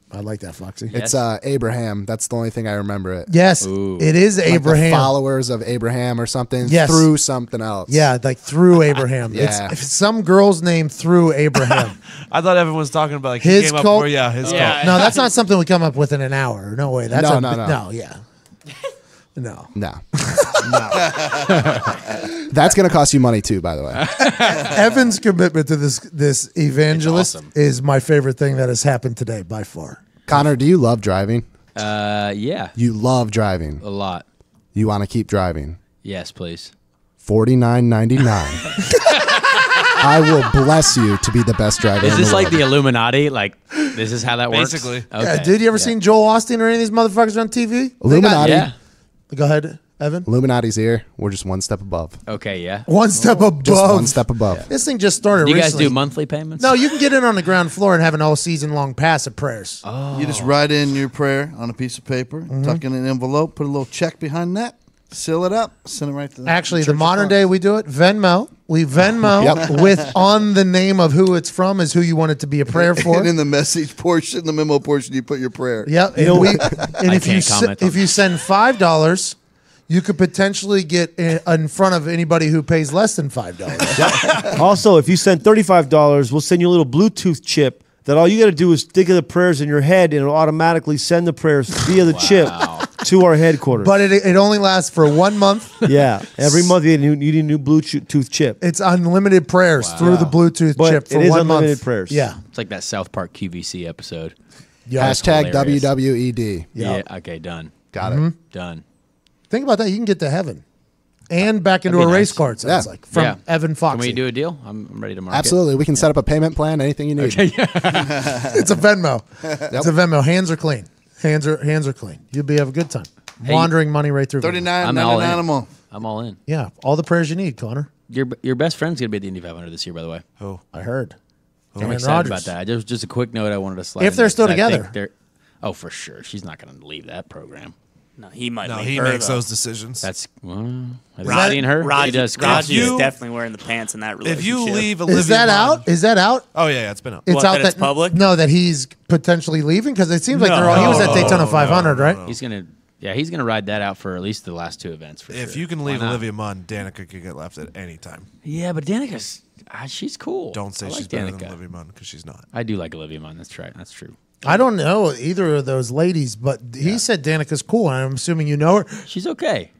I like that, Foxy. It's Abraham. That's the only thing I remember it. Yes, Ooh. it is Like Abraham. the followers of Abraham or something. Yes. Through something else. Yeah, like through Abraham. Yeah. It's some girl's name through Abraham. I thought everyone was talking about like His he came cult? up for his Yeah. cult. No, that's not something we come up with in an hour. No way. That's No, a, no. no. Yeah. No. No. That's going to cost you money too, by the way. Evan's commitment to this evangelist awesome. is my favorite thing that has happened today by far. Connor, do you love driving? Yeah, You love driving. a lot. You want to keep driving. Yes, please. $49.99. I will bless you to be the best driver. Is in this the like world. the Illuminati? Like, this is how that works? Basically. Okay. Yeah, dude, you ever seen Joel Austin or any of these motherfuckers on TV? Illuminati? Yeah. Go ahead, Evan. Illuminati's here. We're just one step above. Okay, yeah. One step above. Just one step above. This thing just started Do you guys recently. do monthly payments? No, you can get in on the ground floor and have an all season long pass of prayers. Oh. You just write in your prayer on a piece of paper, Mm-hmm. tuck in an envelope, put a little check behind that, seal it up, send it right to the Actually, the church modern across. day we do it Venmo. We Venmo with on the name of who it's from is who you want it to be a prayer for. And in the message portion, the memo portion, you put your prayer. Yep. know And, I if you can't comment on if you send $5, you could potentially get in front of anybody who pays less than $5. Also, if you send $35, we'll send you a little Bluetooth chip that all you got to do is think of the prayers in your head, and it'll automatically send the prayers via the chip to our headquarters. But it only lasts for 1 month. yeah, every month you need a new Bluetooth chip. It's unlimited prayers through the Bluetooth But chip for it is 1 unlimited month. prayers. Yeah. It's like that South Park QVC episode. Hashtag hilarious. WWED. Yeah. Okay, done. Got Mm-hmm. it. Done. Think about that. You can get to heaven and back into a That'd be race nice. car, it sounds Yeah. like, from Yeah. Evan Foxy. Can we do a deal? I'm ready to market. Absolutely. We can set up a payment plan, anything you need. It's a Venmo. It's a Venmo. Hands are clean. Hands are clean. You'll have a good time. Hey, Wandering money right through. Venmo. I'm all $39.99 a in. month. I'm all in. Yeah, all the prayers you need, Connor. Your best friend's gonna be at the Indy 500 this year, by the way. Oh, I heard. I'm Aaron excited Rodgers. about that. Just a quick note I wanted to slide. If in they're there, still 'cause I think together. they're- Oh, for sure. She's not going to leave that program. No, he might. no, make he her, makes though. those decisions. That's have you that- seen her? Raji, She does. Raji If is you- definitely wearing the pants in that if relationship. you leave Olivia Is that Munn- out? Is that out? Oh yeah, it's been out. It's What, out that it's public? No, that he's potentially leaving because it seems like No. they're all. He was at Daytona 500, right? He's gonna. Yeah, he's gonna ride that out for at least the last two events. For If sure. you can Why leave not? Olivia Munn, Danica could get left at any time. Yeah, but Danica's she's cool. Don't say I like she's better Danica. than Olivia Munn because she's not. I do like Olivia Munn. That's right. That's true. I don't know either of those ladies, but he said Danica's cool, and I'm assuming you know her. She's okay.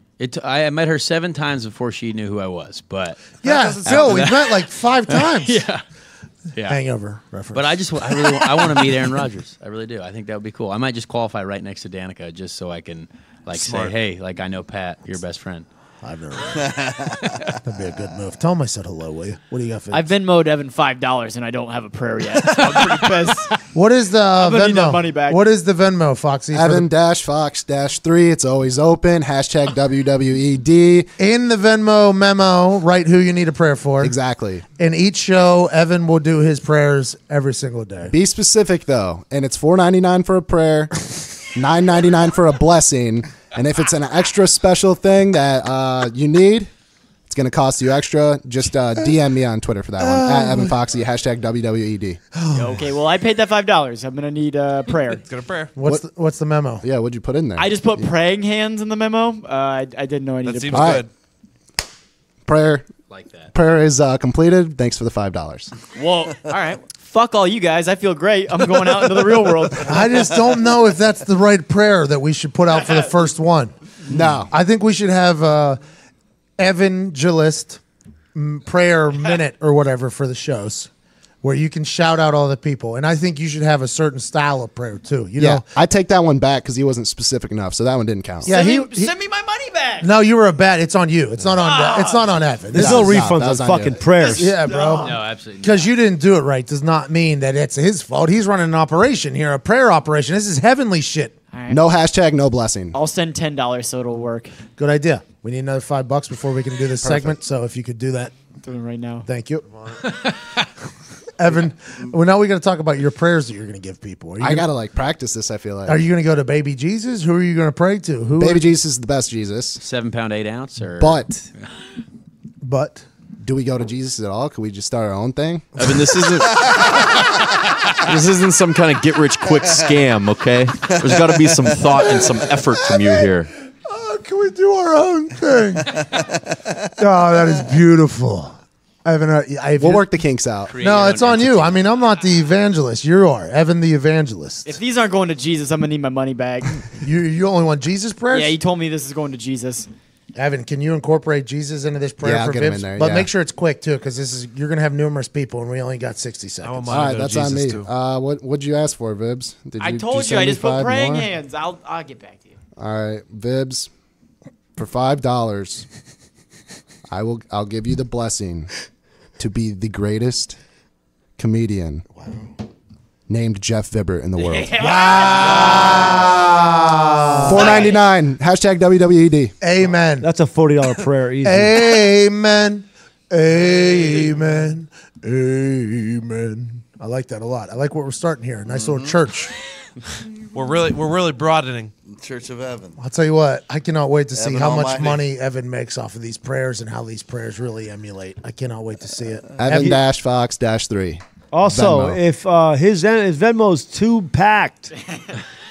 I met her 7 times before she knew who I was, but Yeah, doesn't Phil, sound- we met like 5 times. yeah. Hangover reference. But I want to meet Aaron Rodgers. I really do. I think that would be cool. I might just qualify right next to Danica just so I can Smart. say, hey, I know Pat, your best friend. I've never. That'd be a good move. Tell him I said hello, will you? What do you got for? I've Venmoed Evan $5 and I don't have a prayer yet. So I'm pretty pissed. What is the gonna need that Venmo? money back. What is the Venmo, Foxy? for Evan-Fox-3. It's always open. Hashtag WWED. in the Venmo memo, write who you need a prayer for. Exactly. In each show, Evan will do his prayers every single day. Be specific though, and it's $4.99 for a prayer, $9.99 for a blessing, and if it's an extra special thing that you need, it's going to cost you extra. Just DM me on Twitter for that one at Evan Foxy hashtag WWED. Okay, well, I paid that $5. I'm going to need a prayer. It's got a prayer. What's the memo? Yeah, what'd you put in there? I just put praying hands in the memo. I didn't know I That needed seems All right. good. Prayer Like that. prayer is completed. Thanks for the $5. Well, all right. Fuck all you guys. I feel great. I'm going out into the real world. I just don't know if that's the right prayer that we should put out for the first one. No. I think we should have evangelist prayer minute or whatever for the shows where you can shout out all the people. And I think you should have a certain style of prayer too. You Yeah, know? I take that one back because he wasn't specific enough, so that one didn't count. Yeah, Send me my money back. No, you were a bad. It's on you. It's not on. It's not on Evan. There's This no is- refunds that was on on fucking you. prayers. yeah, bro. No, absolutely. Because you didn't do it right does not mean that it's his fault. He's running an operation here, a prayer operation. This is heavenly shit. All right. No hashtag, no blessing. I'll send $10 so it'll work. Good idea. We need another $5 before we can do this segment. So if you could do that, I'm doing it right now. thank you. Evan, well, now we got to talk about your prayers that you're going to give people. Are you I gonna- gotta like practice this. I feel like Are you going to go to Baby Jesus? Who are you going to pray to? Who? Baby Jesus is the best Jesus, 7 pound 8 ounce or but But do we go to Jesus at all? Could we just start our own thing? Evan, this isn't. This isn't some kind of get-rich-quick scam, okay? There's got to be some thought and some effort from you here. Can we do our own thing? Oh, that is beautiful. We'll work the kinks out. No, it's on you. I mean, I'm not the evangelist. You are. Evan the evangelist. If these aren't going to Jesus, I'm going to need my money back. You only want Jesus prayers? Yeah, he told me this is going to Jesus. Evan, can you incorporate Jesus into this prayer Yeah, I'll for get him Vibs? in there, But yeah. make sure it's quick, too, because you're going to have numerous people, and we only got 60 seconds. All right, that's on me. What'd you ask for, Vibs? I told you, I just put 75 praying more? hands. I'll get back to you. All right, Vibs, for $5, I'll give you the blessing to be the greatest comedian named Jeff Vibber in the world. Wow. $4.99. Hashtag WWED. Amen. That's a $40 prayer. Easy. Amen. Amen. Amen. I like that a lot. I like what we're starting here. Nice little church. We're really broadening. Church of Evan. I'll tell you what, I cannot wait to see Evan how much Almighty. money Evan makes off of these prayers and how these prayers really emulate. I cannot wait to see it. Evan-Fox-3. Also, Venmo. if his Venmo's too packed,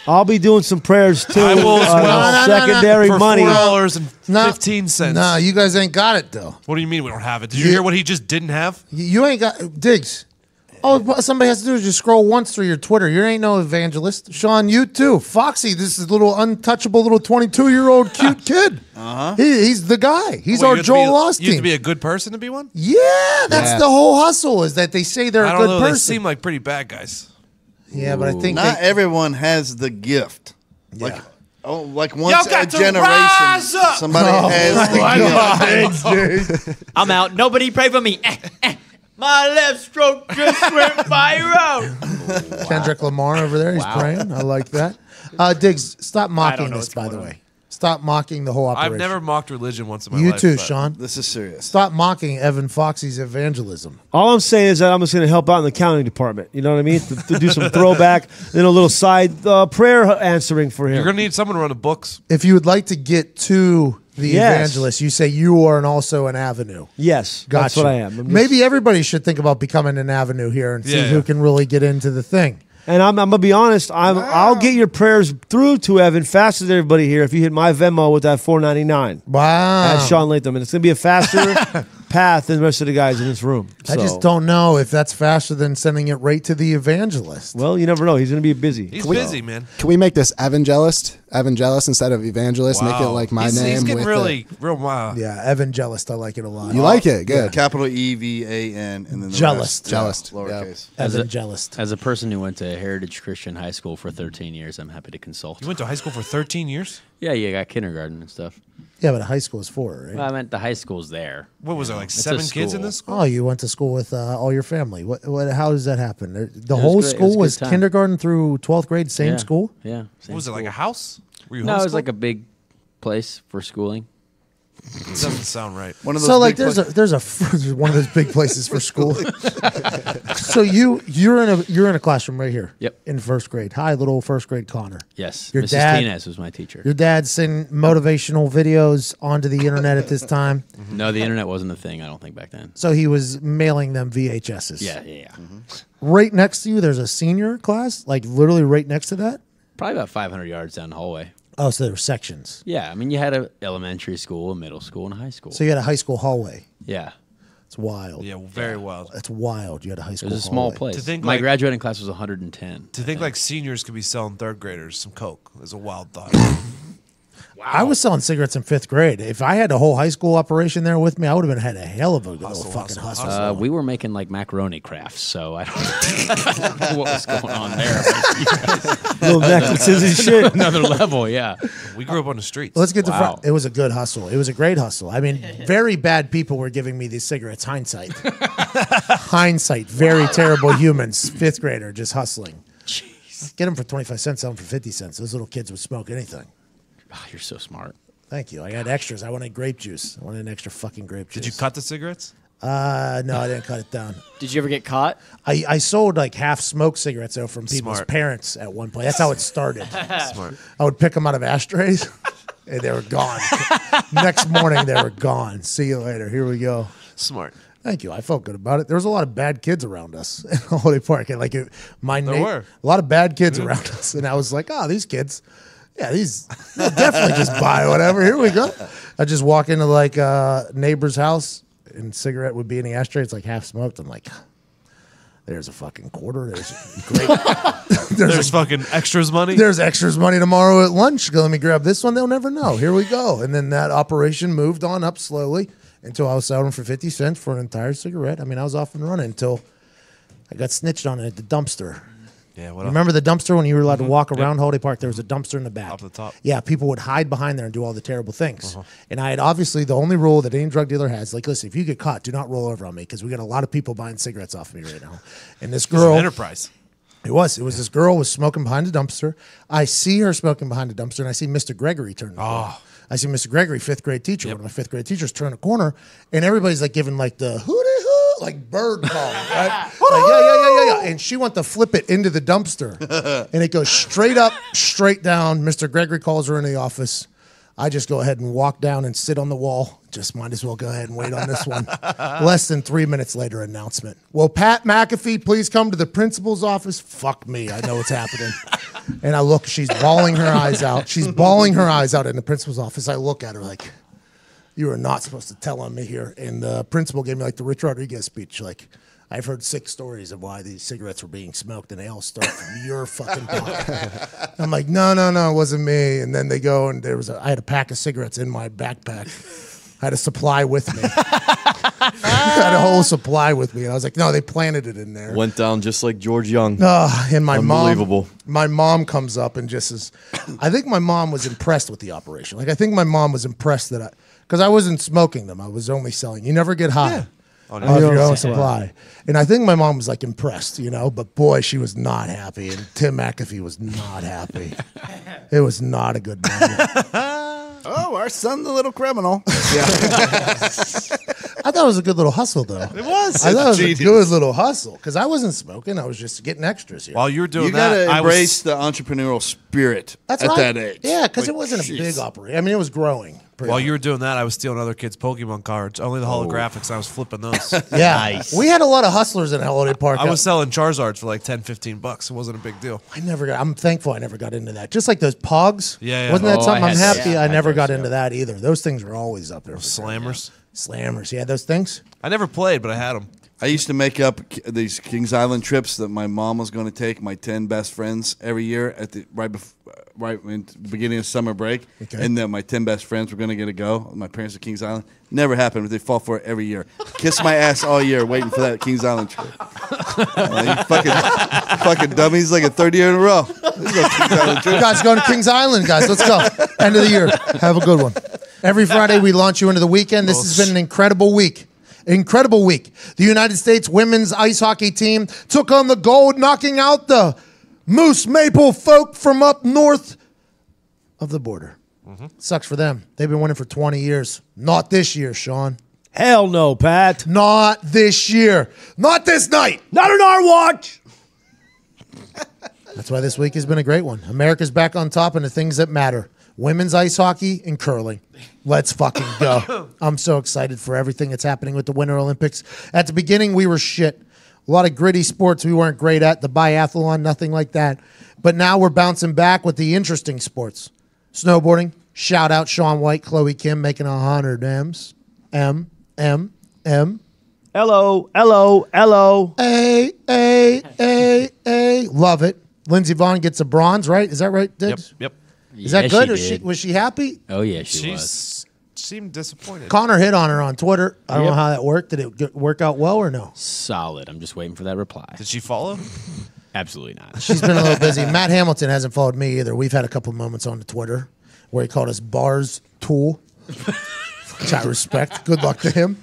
I'll be doing some prayers too. I will as well. Secondary For money. $4.15. No, you guys ain't got it, though. What do you mean we don't have it? Did you hear what he just didn't have? You ain't got Diggs. All somebody has to do is just scroll once through your Twitter. You ain't no evangelist. Sean, you too. Foxy, this is a little untouchable little 22-year-old cute kid. He's the guy. He's Well, our you have to be- Joel Osteen. You have to be a good person to be one? Yeah, that's the whole hustle is that they say they're I a don't good know. person. They seem like pretty bad guys. Yeah, but I think Not everyone has the gift. Like once got a to generation, rise up. somebody has the gift. I'm out. Nobody pray for me. My left stroke just went viral. Kendrick Lamar over there, he's praying. I like that. Diggs, stop mocking know this, what's by the going way. Stop mocking the whole operation. I've never mocked religion once in my You life. too, but- Sean. This is serious. Stop mocking Evan Foxy's evangelism. All I'm saying is that I'm just going to help out in the accounting department. You know what I mean? To do some throwback, then a little side prayer answering for him. You're going to need someone to run the books. If you would like to get to the Yes. evangelist, you say you are also an avenue. Yes, Gotcha. that's what I am. I'm just- Maybe everybody should think about becoming an avenue here and see Yeah. who can really get into the thing. And I'm gonna be honest. I'll get your prayers through to Evan faster than everybody here if you hit my Venmo with that $4.99. Wow. At Sean Latham, and it's gonna be a faster path than the rest of the guys in this room. I So- just don't know if that's faster than sending it right to the evangelist. Well, you never know. He's gonna be busy. He's busy, man. Can we make this evangelist instead of evangelist? Make it like my he's, name. He's getting with really, real wild. Yeah, evangelist. I like it a lot. You like it? Good. Capital EVAN and then the Jealous. rest, Jealous. lowercase. Evangelist. As a person who went to Heritage Christian High School for 13 years, I'm happy to consult. You went to high school for 13 years? Yeah, you got kindergarten and stuff. Yeah, but high school is 4, right? Well, I meant the high school's there. What was there, like It's a 7 kids in school. this school? Oh, you went to school with all your family. What? How does that happen? The was whole great. It was school a good was time. kindergarten through 12th grade, same Yeah. school? Yeah. What was it, like a house? Were you No, it was homeschooled? like a big place for schooling. It doesn't sound right. One of those So like big there's one of those big places for school. So you're in a classroom right here. Yep. In first grade. Hi, little first grade Connor. Yes. Your Mrs. dad- Tinez was my teacher. Your dad sent motivational videos onto the internet at this time. No, the internet wasn't a thing, I don't think, back then. So he was mailing them VHSs. Yeah. Right next to you, there's a senior class, like literally right next to that. Probably about 500 yards down the hallway. Oh, so there were sections. Yeah, I mean, you had a elementary school, a middle school, and a high school. So you had a high school hallway. Yeah. It's wild. Yeah, very wild. It's wild. You had a high It school was a small hallway. place. To think My like- graduating class was 110. To think like seniors could be selling third graders some coke is a wild thought. I was selling cigarettes in 5th grade. If I had a whole high school operation there with me, I would have had a hell of a little fucking hustle. We were making like macaroni crafts, so I don't know what was going on there. Little necklaces and shit. Another level, yeah. We grew up on the streets. Let's get to Wow. front. It was a good hustle. It was a great hustle. I mean, very bad people were giving me these cigarettes. Hindsight. Hindsight. Very terrible humans. 5th grader just hustling. Jeez. Get them for 25 cents, sell them for 50 cents. Those little kids would smoke anything. Oh, you're so smart. Thank you. I had extras. I wanted grape juice. I wanted an extra fucking grape juice. Did you cut the cigarettes? No, I didn't cut it down. Did you ever get caught? I sold like half smoked cigarettes though from people's Smart. parents at one point. That's how it started. Smart. I would pick them out of ashtrays, and they were gone. Next morning, they were gone. See you later. Here we go. Smart. Thank you. I felt good about it. There was a lot of bad kids around us in Holiday Park. And were. A lot of bad kids around us. And I was like, oh, these kids, they'll definitely just buy whatever. Here we go. I just walk into like a neighbor's house and cigarette would be in the ashtray. It's like half smoked. I'm like, there's a fucking quarter. There's great. There's fucking extras money. There's extras money tomorrow at lunch. Let me grab this one. They'll never know. Here we go. And then that operation moved on up slowly until I was selling for 50 cents for an entire cigarette. I mean, I was off and running until I got snitched on it at the dumpster. Yeah, what Remember the dumpster when you were allowed to walk around Holiday Park? There was a dumpster in the back. Up the top. Yeah, people would hide behind there and do all the terrible things. And I had obviously the only rule that any drug dealer has, like, listen, if you get caught, do not roll over on me because we got a lot of people buying cigarettes off of me right now. And this girl, enterprise. It was this girl was smoking behind the dumpster. I see her smoking behind the dumpster, and I see Mr. Gregory turn the corner. I see Mr. Gregory, 5th grade teacher, one of my 5th grade teachers, turn a corner, and everybody's like giving like the hooty-hoo, like bird call, right? Like, yeah. And she went to flip it into the dumpster, and it goes straight up, straight down. Mr. Gregory calls her in the office. I just go ahead and walk down and sit on the wall. Just might as well go ahead and wait on this one. Less than 3 minutes later, announcement. Will Pat McAfee please come to the principal's office? Fuck me. I know what's happening. And I look, she's bawling her eyes out. She's bawling her eyes out in the principal's office. I look at her like, you are not supposed to tell on me here. And the principal gave me like the Rich Rodriguez speech. Like, I've heard 6 stories of why these cigarettes were being smoked, and they all start from your fucking pocket. I'm like, no, it wasn't me. And then they go, and I had a pack of cigarettes in my backpack. I had a supply with me. I had a whole supply with me, and I was like, no, they planted it in there. Went down just like George Young. And my Unbelievable. My mom comes up and just is. I think my mom was impressed with the operation. Like, I think my mom was impressed because I wasn't smoking them. I was only selling. You never get high. Yeah. Of your own supply. And I think my mom was like impressed, but boy, she was not happy. And Tim McAfee was not happy. It was not a good moment. Oh, our son's a little criminal. Yeah. I thought it was a good little hustle, though. It was. I thought it was a good little hustle because I wasn't smoking. I was just getting extras here. While you were doing you gotta embrace the entrepreneurial spirit at that age. Yeah, because it wasn't a big operation. I mean, it was growing. While you were doing that, I was stealing other kids' Pokemon cards. Only the holographics. I was flipping those. Yeah. Nice. We had a lot of hustlers in Holiday Park. I was selling Charizards for like $10, $15. It wasn't a big deal. I'm thankful I never got into that. Just like those Pogs. Yeah. Wasn't that something? I'm happy I never got into that either. Those things were always up there. Slammers. Slammers. Yeah, those things. I never played, but I had them. I used to make up these Kings Island trips that my mom was going to take my 10 best friends every year at the right in the beginning of summer break, and then my 10 best friends were going to get a go. My parents at Kings Island. Never happened, but they fall for it every year. Kiss my ass all year waiting for that Kings Island trip. You fucking dummies, like a third year in a row. You guys going to Kings Island, guys. Let's go. End of the year. Have a good one. Every Friday we launch you into the weekend. This has been an incredible week. Incredible week. The United States women's ice hockey team took on the gold, knocking out the Moose Maple folk from up north of the border. Sucks for them. They've been winning for 20 years. Not this year, Sean. Hell no, Pat. Not this year. Not this night. Not on our watch. That's why this week has been a great one. America's back on top in the things that matter. Women's ice hockey and curling. Let's fucking go. I'm so excited for everything that's happening with the Winter Olympics. At the beginning, we were shit. A lot of gritty sports we weren't great at. The biathlon, nothing like that. But now we're bouncing back with the interesting sports. Snowboarding. Shout out Shaun White, Chloe Kim making 100 M's. M. Hello. A. Love it. Lindsey Vonn gets a bronze, right? Is that right, Diggs? Yep. Is that good? Was she happy? Oh, yeah, she was. Seemed disappointed. Connor hit on her on Twitter. I don't know how that worked. Did it work out well or no? Solid. I'm just waiting for that reply. Did she follow? Absolutely not. She's been a little busy. Matt Hamilton hasn't followed me either. We've had a couple moments on the Twitter where he called us Bars Tool, which I respect. Good luck to him.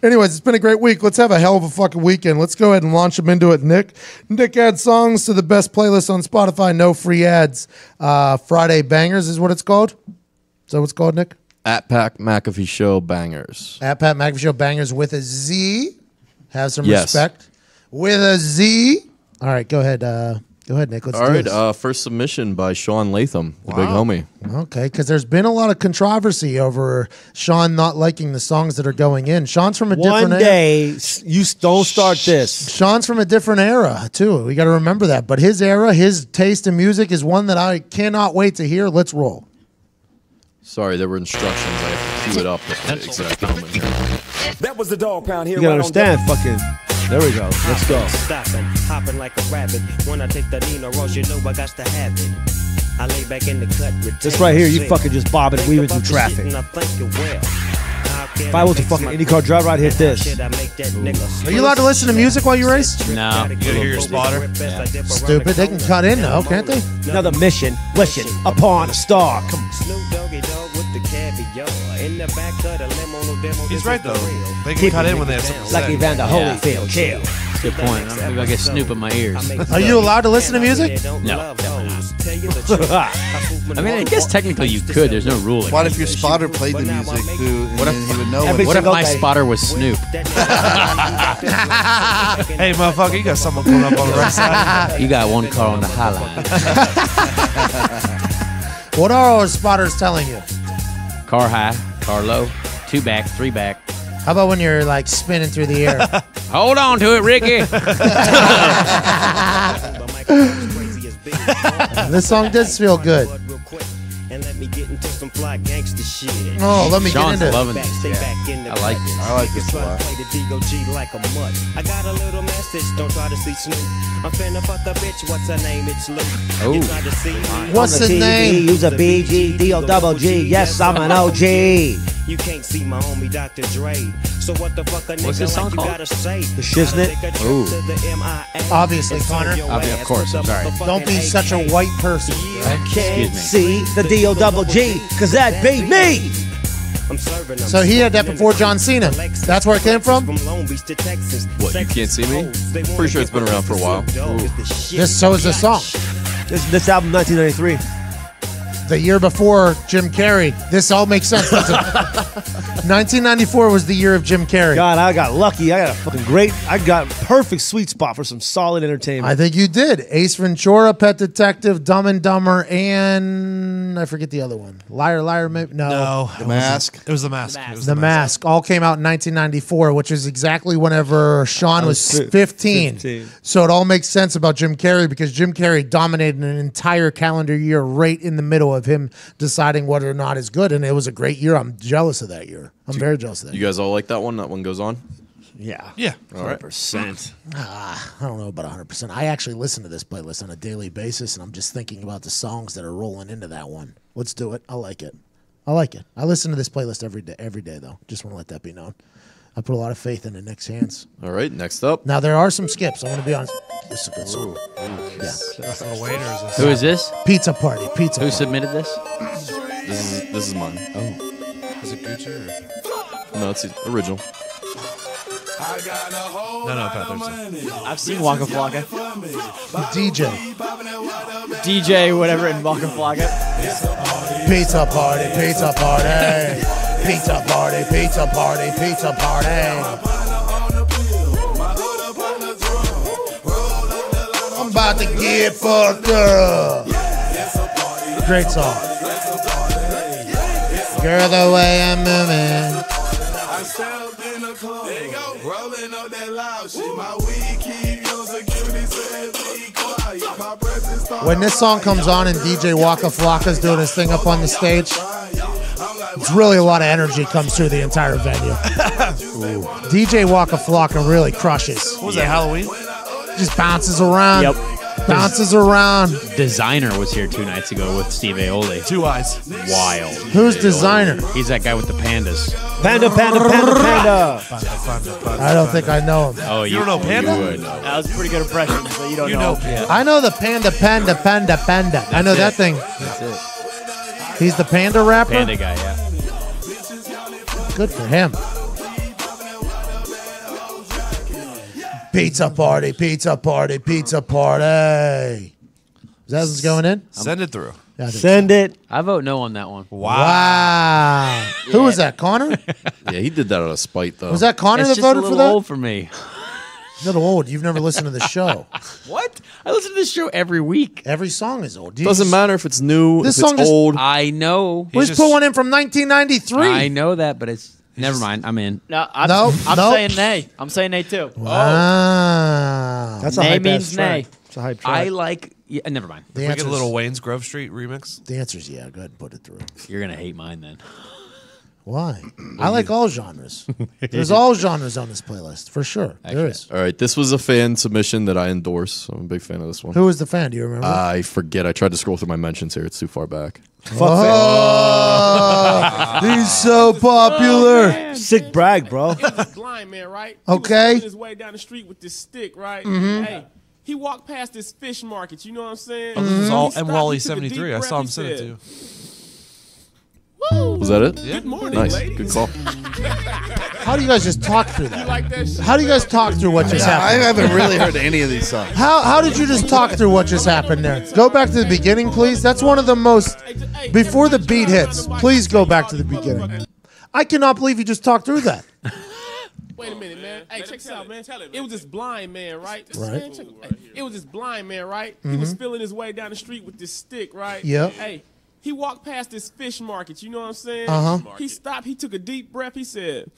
Anyways, it's been a great week. Let's have a hell of a fucking weekend. Let's go ahead and launch them into it, Nick. Nick adds songs to the best playlist on Spotify. No free ads. Friday Bangers is what it's called. Is that what it's called, Nick? At Pat McAfee Show Bangers. At Pat McAfee Show Bangers with a Z. Have some respect. With a Z. All right, go ahead. Go ahead, Nick. Let's All do right, this. first submission by Sean Latham, the big homie. Okay, because there's been a lot of controversy over Sean not liking the songs that are going in. Sean's from a different One day, you don't start this. Sean's from a different era, too. We got to remember that. But his era, his taste in music is one that I cannot wait to hear. Let's roll. Sorry, there were instructions. I have to cue it up at the exact moment here. That was the dog pound here. You gotta understand, fucking. There we go. Let's go. Stopping, hopping like a rabbit. When I take the Nina Ross, you know I got to have it. I lay back in the cut. This right here, you fucking just bobbing and weaving through traffic. If I was a fucking IndyCar driver, I'd hit this. Are you allowed to listen to music while you race? No. You gotta hear your spotter. Yeah. Stupid. They can cut in, though, can't they? Another mission, wishing upon a star. Come on. He's right though. They can cut in when they have something to Like say. Evander Holyfield, chill. Good point. Maybe I get Snoop in my ears. Are you allowed to listen to music? No, definitely not. I mean, I guess technically you could. There's no ruling. What if your spotter played the music too, and then he would know? What if my spotter was Snoop? Hey, motherfucker, you got someone coming up on the right side. You got one car on the high line. What are our spotters telling you? Car high, car low, 2 back, 3 back. How about when you're like spinning through the air? Hold on to it, Ricky. This song does feel good. And let me get into some fly gangster shit. Oh, let me Sean's get into loving it. this. Yeah. I like this. I like this a lot. Play the D.O.G. like a mutt. I got a little message, don't try to see Snoop. I'm finna fuck a bitch, what's her name? It's Luke. Oh. You try to see me? What's his name? Use a BGDOGG. Yes, I'm an OG. You can't see my homie Dr. Dre. So what the fuck a nigga What's this song like you called? gotta say? The Shiznit? Ooh. Obviously, Connor. Of course, I'm sorry. Don't be such a white person. Can't see the DOGG, cause that be me. So he had that before John Cena. That's where it came from? What, you can't see me? Pretty sure it's been around for a while. So is the song. This album, 1993. The year before Jim Carrey. This all makes sense, doesn't it? 1994 was the year of Jim Carrey. God, I got lucky. I got a fucking I got perfect sweet spot for some solid entertainment. I think you did. Ace Ventura, Pet Detective, Dumb and Dumber, and I forget the other one. Liar, Liar, maybe? No. The Mask. It was The Mask. It was The Mask all came out in 1994, which is exactly whenever Sean was 15. So it all makes sense about Jim Carrey because Jim Carrey dominated an entire calendar year right in the middle of him deciding whether or not it's good. And it was a great year. I'm jealous of that year. I'm very jealous of that You year. guys all like that one? That one goes on? Yeah. Yeah. 100%. I don't know about 100%. I actually listen to this playlist on a daily basis, and I'm just thinking about the songs that are rolling into that one. Let's do it. I like it. I listen to this playlist every day, though. Just want to let that be known. I put a lot of faith in Nick's hands. All right, next up. Now, there are some skips. I'm going to be honest. This is a good song. Oh, wait, or is this? Who is this? Pizza Party. Who submitted this? This is mine. Oh. Is it Gucci or? No, it's the original. No, Pat, there's I've seen Waka Flocka. DJ, whatever, in Waka Flocka. Pizza Party. Pizza Party. Pizza Party. Pizza Party. Pizza Party. I'm about to get fucked up. Great song. Girl, the way I'm moving. When this song comes on and DJ Waka Flocka's doing his thing up on the stage, it's really a lot of energy comes through the entire venue. DJ Waka Flocka really crushes. What was that, Halloween? Just bounces around. Yep. Bounces around. Designer was here 2 nights ago with Steve Aoli. 2 eyes. Wild. Who's Designer? He's that guy with the pandas. Panda. I don't think I know him. Oh, You don't know Panda? You would. That was a pretty good impression, but you don't know. I know the Panda. I know that thing. That's it. He's the Panda rapper? Panda guy, yeah. Good for him. Pizza Party. Pizza Party. Pizza Party. Is that what's going in? Send it through. Yeah, I think Send it. I vote no on that one. Wow. Who was that, Connor? Yeah, he did that out of spite, though. Was that Connor It's that just a voted little for that? old for me. You're not old. You've never listened to the show. What? I listen to this show every week. Every song is old. Doesn't matter if it's new, This if it's song just- old. I know. We just put one in from 1993. I know that, but it's never mind. I'm in. No, I'm Nope, I'm nope. saying nay. I'm saying nay too. Wow. That's a Nay hype means ass track. nay. It's a hype track. I like. Yeah, never mind. The We get a answer's- little Wayne's Grove Street remix. The answer's yeah. Go ahead and put it through. You're gonna hate mine then. Why? I like all genres. There's all genres on this playlist for sure. There is. All right, this was a fan submission that I endorse. I'm a big fan of this one. Who was the fan? Do you remember? I forget. I tried to scroll through my mentions here. It's too far back. Oh, he's so popular. Sick brag, bro. It was this blind man, right? Okay. He was his way down the street with this stick, right? Hey, he walked past this fish market. You know what I'm saying? Oh, this was all He stopped, M. Wally he took a deep 73. I breath, saw him he send it said, to you. Was that it? Good morning, Nice. ladies. Good call. How do you guys just talk through You that? like that shit? How do you guys talk through what just I happened? haven't really heard any of these songs. How did you just talk through what just happened there? Go back to the beginning, please. That's one of the most. Before the beat hits, please go back to the beginning. I cannot believe you just talked through that. Wait a minute, man. Hey, check this out, man. It was this blind man, right? Right. Man, it was this blind man, right? He was feeling his way down the street with this stick, right? Yep. Hey, he walked past this fish market. You know what I'm saying? Uh-huh. He stopped. He took a deep breath. He said,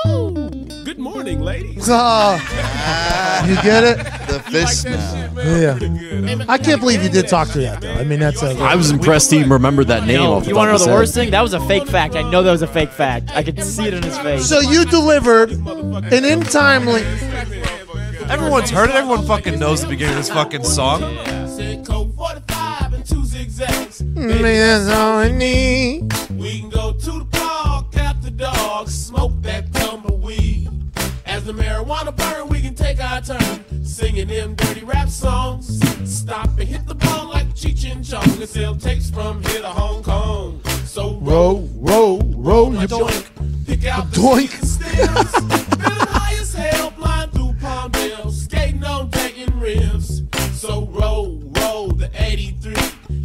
"Woo! Good morning, ladies." You get it? The fish smell. Yeah. I can't believe you did talk through that, though. I mean, that's a. I was impressed he remembered that name off the You top want to know of his the head. worst thing? That was a fake fact. I know that was a fake fact. I could see it in his face. So you delivered an untimely. Everyone's heard it. Everyone fucking knows the beginning of this fucking song. Said Coke 45 and 2 zigzags. That's all I need. We can go to the park after dark, smoke that tumbleweed. As the marijuana burn, we can take our turn singing them dirty rap songs. Stop and hit the ball like Cheech and Chong and sell tapes from here to Hong Kong. So Roll a your joint, pick out the doink. stems. Feeling high as hell, flying through Palmdale, skating on Dayton rims. So roll the 83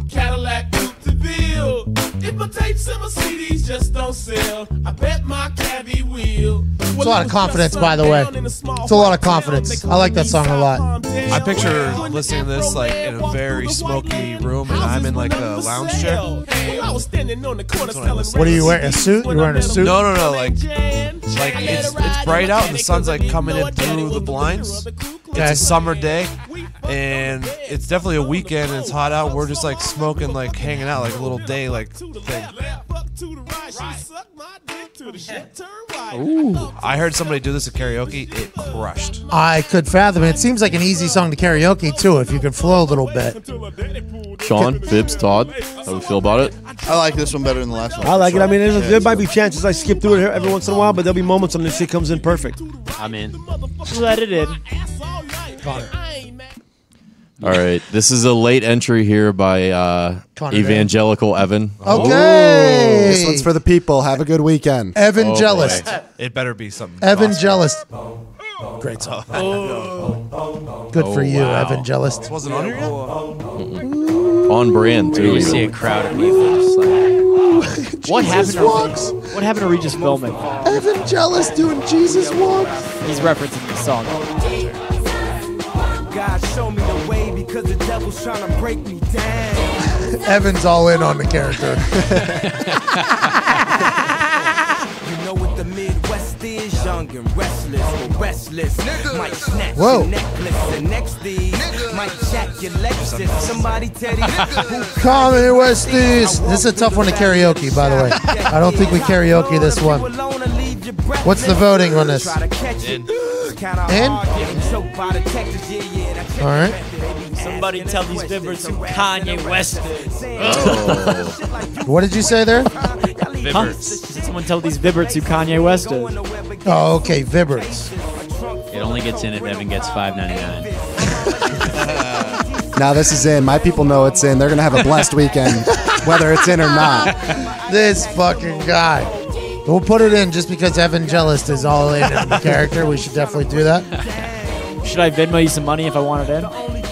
Cadillac Coupe de Ville. If my tapes and my CDs just don't sell, I bet my cabbie will. It's a lot of confidence, by the way. It's a lot of confidence. I like that song a lot. I picture listening to this like in a very smoky room, and I'm in like a lounge chair. What are you wearing? A suit? You're wearing a suit? No, like it's bright out and the sun's like coming in through the blinds. It's a summer day, and it's definitely a weekend. And it's hot out. We're just like smoking, like hanging out, like a little day, like thing. Ooh! I heard somebody do this at karaoke. It crushed. I could fathom it. It seems like an easy song to karaoke, too, if you could flow a little bit. Sean, Bibbs, Todd, how do we feel about it? I like this one better than the last one. I like it. I mean, there might be chances I skip through it every once in a while, but there'll be moments when this shit comes in perfect. I'm in. Let it in. All right, this is a late entry here by Evangelical Evan. Okay. This one's for the people. Have a good weekend. Evangelist. It better be something. Evangelist. Great song. Good for you, Evangelist. Wasn't on here yet? On brand, too. You see a crowd of people just like, What happened? Walks. What happened to Regis filming? Evangelist doing Jesus walks. He's referencing the song. God show me the way because the devil's trying to break me down. Evan's all in on the character. You know what the Midwest is, young and restless, but restless. Might snatch Whoa. your necklace and next thing might jack your Lexus. Somebody tell you who Common Westies. This is a tough one to karaoke, by the way. I don't think we karaoke this one. What's the voting on this? In? All right. Somebody tell these bibbers who Kanye West is. What did you say there? Huh? Someone tell these bibbers who Kanye West is. Oh, okay. Vibberts. it only gets in if Evan gets $5.99. Now this is in. My people know it's in. They're going to have a blessed weekend, whether it's in or not. This fucking guy. We'll put it in just because Evangelist is all in the character. We should definitely do that. Should I Venmo you some money if I want it in?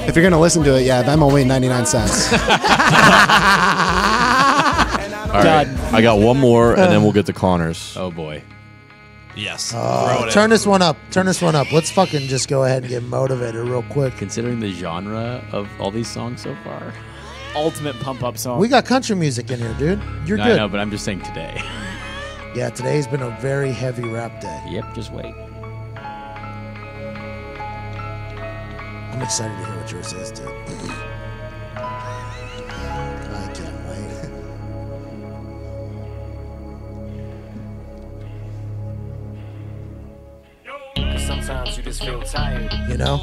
If you're going to listen to it, yeah, Venmo me 99 cents. All right, I got one more, and then we'll get to Connors. Oh boy. Yes. Turn this one up. Turn this one up. Let's fucking just go ahead and get motivated real quick. Considering the genre of all these songs so far. Ultimate pump up song. We got country music in here, dude. You're No, good. I know, but I'm just saying today. Yeah, today's been a very heavy rap day. Yep, just wait. I'm excited to hear what yours is, dude. I can't wait. Sometimes you just feel tired. You know?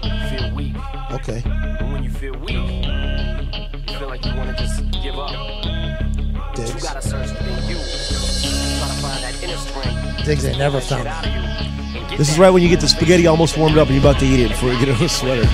You feel weak. Okay. And when you feel weak, you feel like you want to just give up. But you gotta search within you. Try to find that inner strength. Diggs ain't never found it. This is right when you get the spaghetti almost warmed up and you're about to eat it before you get out of the sweater. No,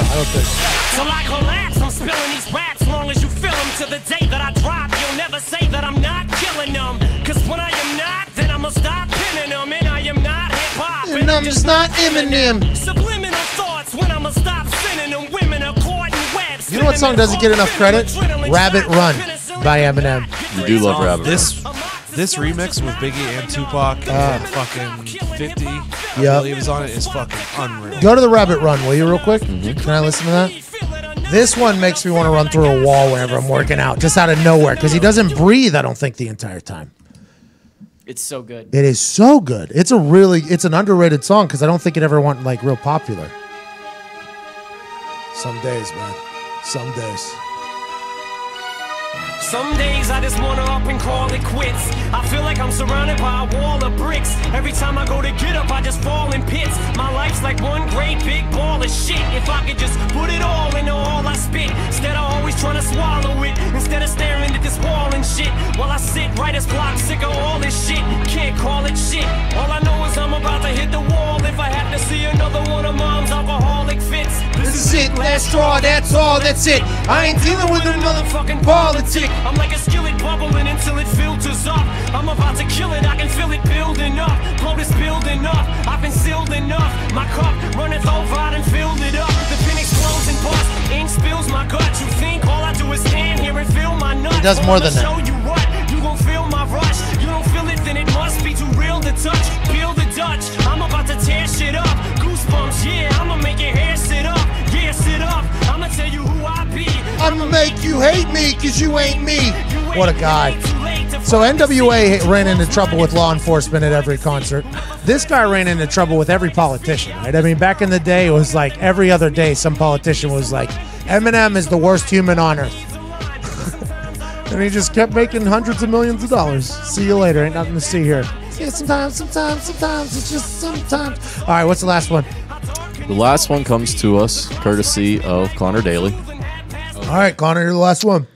I don't think so. Till I collapse, I'm spilling these raps. Long as you feel them to the day that I drop, you'll never say that I'm not killing them. Cause when I am not, then I'ma stop pinning them. And I am not hip-hop. And I'm just not Eminem. Subliminal thoughts when I'ma stop sending them. Women are caught in webs. You know what song doesn't get enough credit? Rabbit Run by Eminem. You do love Rabbit. This remix with Biggie and Tupac and fucking 50, I Yep. believe is on it, is fucking unreal. Go to the Rabbit Run, will you, real quick? Can I listen to that? This one makes me want to run through a wall whenever I'm working out, just out of nowhere, because he doesn't breathe, I don't think, the entire time. It's so good. It is so good. It's an underrated song, because I don't think it ever went, like, real popular. Some days, man. Some days. Some days I just wanna up and call it quits. I feel like I'm surrounded by a wall of bricks. Every time I go to get up, I just fall in pits. My life's like one great big ball of shit. If I could just put it all into all I spit, instead of always trying to swallow it, instead of staring at this wall and shit, while I sit right as block, sick of all this shit. Can't call it shit. All I know is I'm about to hit the wall. If I have to see another one of mom's alcoholic fits, This is it, last straw, that's all, that's it. I ain't dealing with another fucking politic. I'm like a skillet bubbling until it filters up. I'm about to kill it, I can feel it building up. Blow this building up, I've been sealed enough. My cup runneth over, I done filled it up. The pen explodes and busts, ink spills my gut. You think all I do is stand here and feel my nuts? He does more than that. Show you what, you gon' feel my rush. You don't feel it, then it must be too real to touch. Peel the Dutch, I'm about to tear shit up. Goosebumps, yeah, I'ma make your hair sit up. Yeah, sit up, I'ma tell you who I be. I'ma make you hate me, cause you ain't me. What a guy. So NWA ran into trouble with law enforcement at every concert. This guy ran into trouble with every politician, right? I mean, back in the day, it was like every other day some politician was like, Eminem is the worst human on earth. And he just kept making hundreds of millions of dollars. See you later. Ain't nothing to see here. Yeah, sometimes. It's just sometimes. All right, what's the last one? The last one comes to us courtesy of Connor Daly. All right, Connor, you're the last one.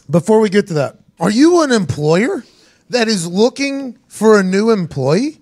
Before we get to that, are you an employer that is looking for a new employee?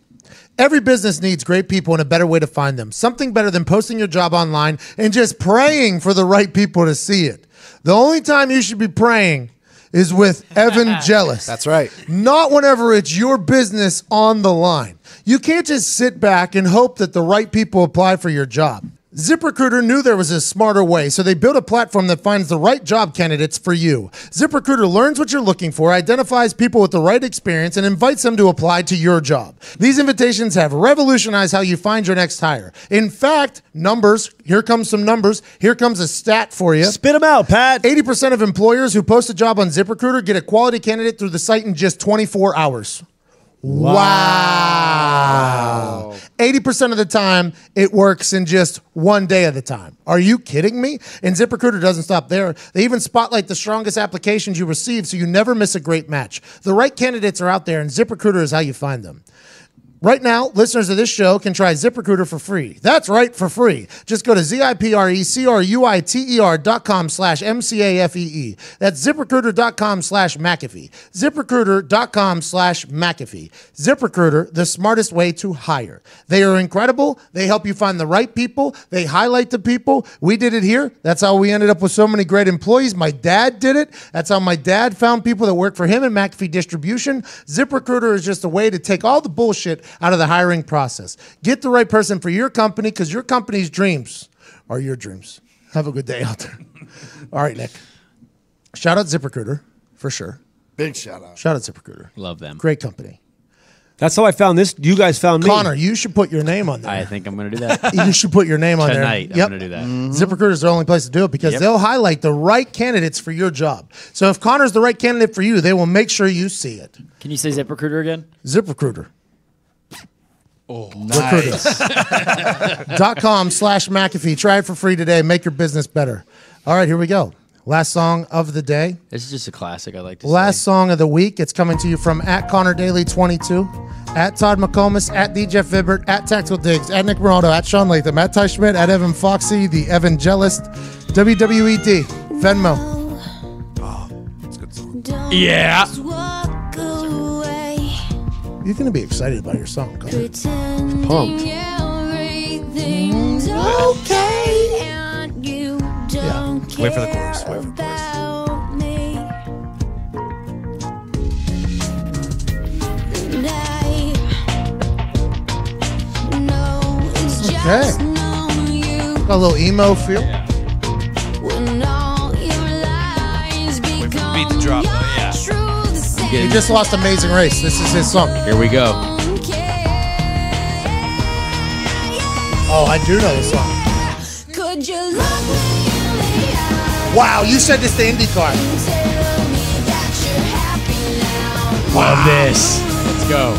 Every business needs great people and a better way to find them. Something better than posting your job online and just praying for the right people to see it. The only time you should be praying is with Evangelist. That's right. Not whenever it's your business on the line. You can't just sit back and hope that the right people apply for your job. ZipRecruiter knew there was a smarter way, so they built a platform that finds the right job candidates for you. ZipRecruiter learns what you're looking for, identifies people with the right experience, and invites them to apply to your job. These invitations have revolutionized how you find your next hire. In fact, numbers, here comes some numbers. Here comes a stat for you. Spit them out, Pat. 80% of employers who post a job on ZipRecruiter get a quality candidate through the site in just 24 hours. Wow. 80% of the time, it works in just one day of the time. Are you kidding me? And ZipRecruiter doesn't stop there. They even spotlight the strongest applications you receive so you never miss a great match. The right candidates are out there, and ZipRecruiter is how you find them. Right now, listeners of this show can try ZipRecruiter for free. That's right, for free. Just go to ZipRecruiter.com/MCAFEE. That's ZipRecruiter.com/McAfee. ZipRecruiter.com/McAfee. ZipRecruiter, the smartest way to hire. They are incredible. They help you find the right people. They highlight the people. We did it here. That's how we ended up with so many great employees. My dad did it. That's how my dad found people that work for him in McAfee Distribution. ZipRecruiter is just a way to take all the bullshit out of the hiring process. Get the right person for your company, because your company's dreams are your dreams. Have a good day out there. All right, Nick. Shout out ZipRecruiter, for sure. Big shout out. Shout out ZipRecruiter. Love them. Great company. That's how I found this. You guys found me. Connor, you should put your name on there. I think I'm going to do that. You should put your name on Tonight, there. I'm going to do that. ZipRecruiter is the only place to do it because they'll highlight the right candidates for your job. So if Connor's the right candidate for you, they will make sure you see it. Can you say ZipRecruiter again? ZipRecruiter. Oh, nice. .com/McAfee. Try it for free today. Make your business better. All right, here we go. Last song of the day. This is just a classic, I like to Last song of the week. It's coming to you from @ConnorDaily22, @Todd McComas, @DJ Fibbert, @Tactical Diggs, @Nick Ronaldo, @Sean Latham, @Ty Schmidt, @Evan Foxy, the Evangelist, WWED, Venmo. Oh, that's a good song. Yeah. You're going to be excited about your song. Connor. Pumped. Yeah. Wait for the chorus. Wait for the chorus. Okay. Got a little emo feel. Wait for the beat to drop. Oh, yeah. He just lost Amazing Race. This is his song. Here we go. Oh, I do know this song. Wow, you said this to IndyCar. Love this. Let's go.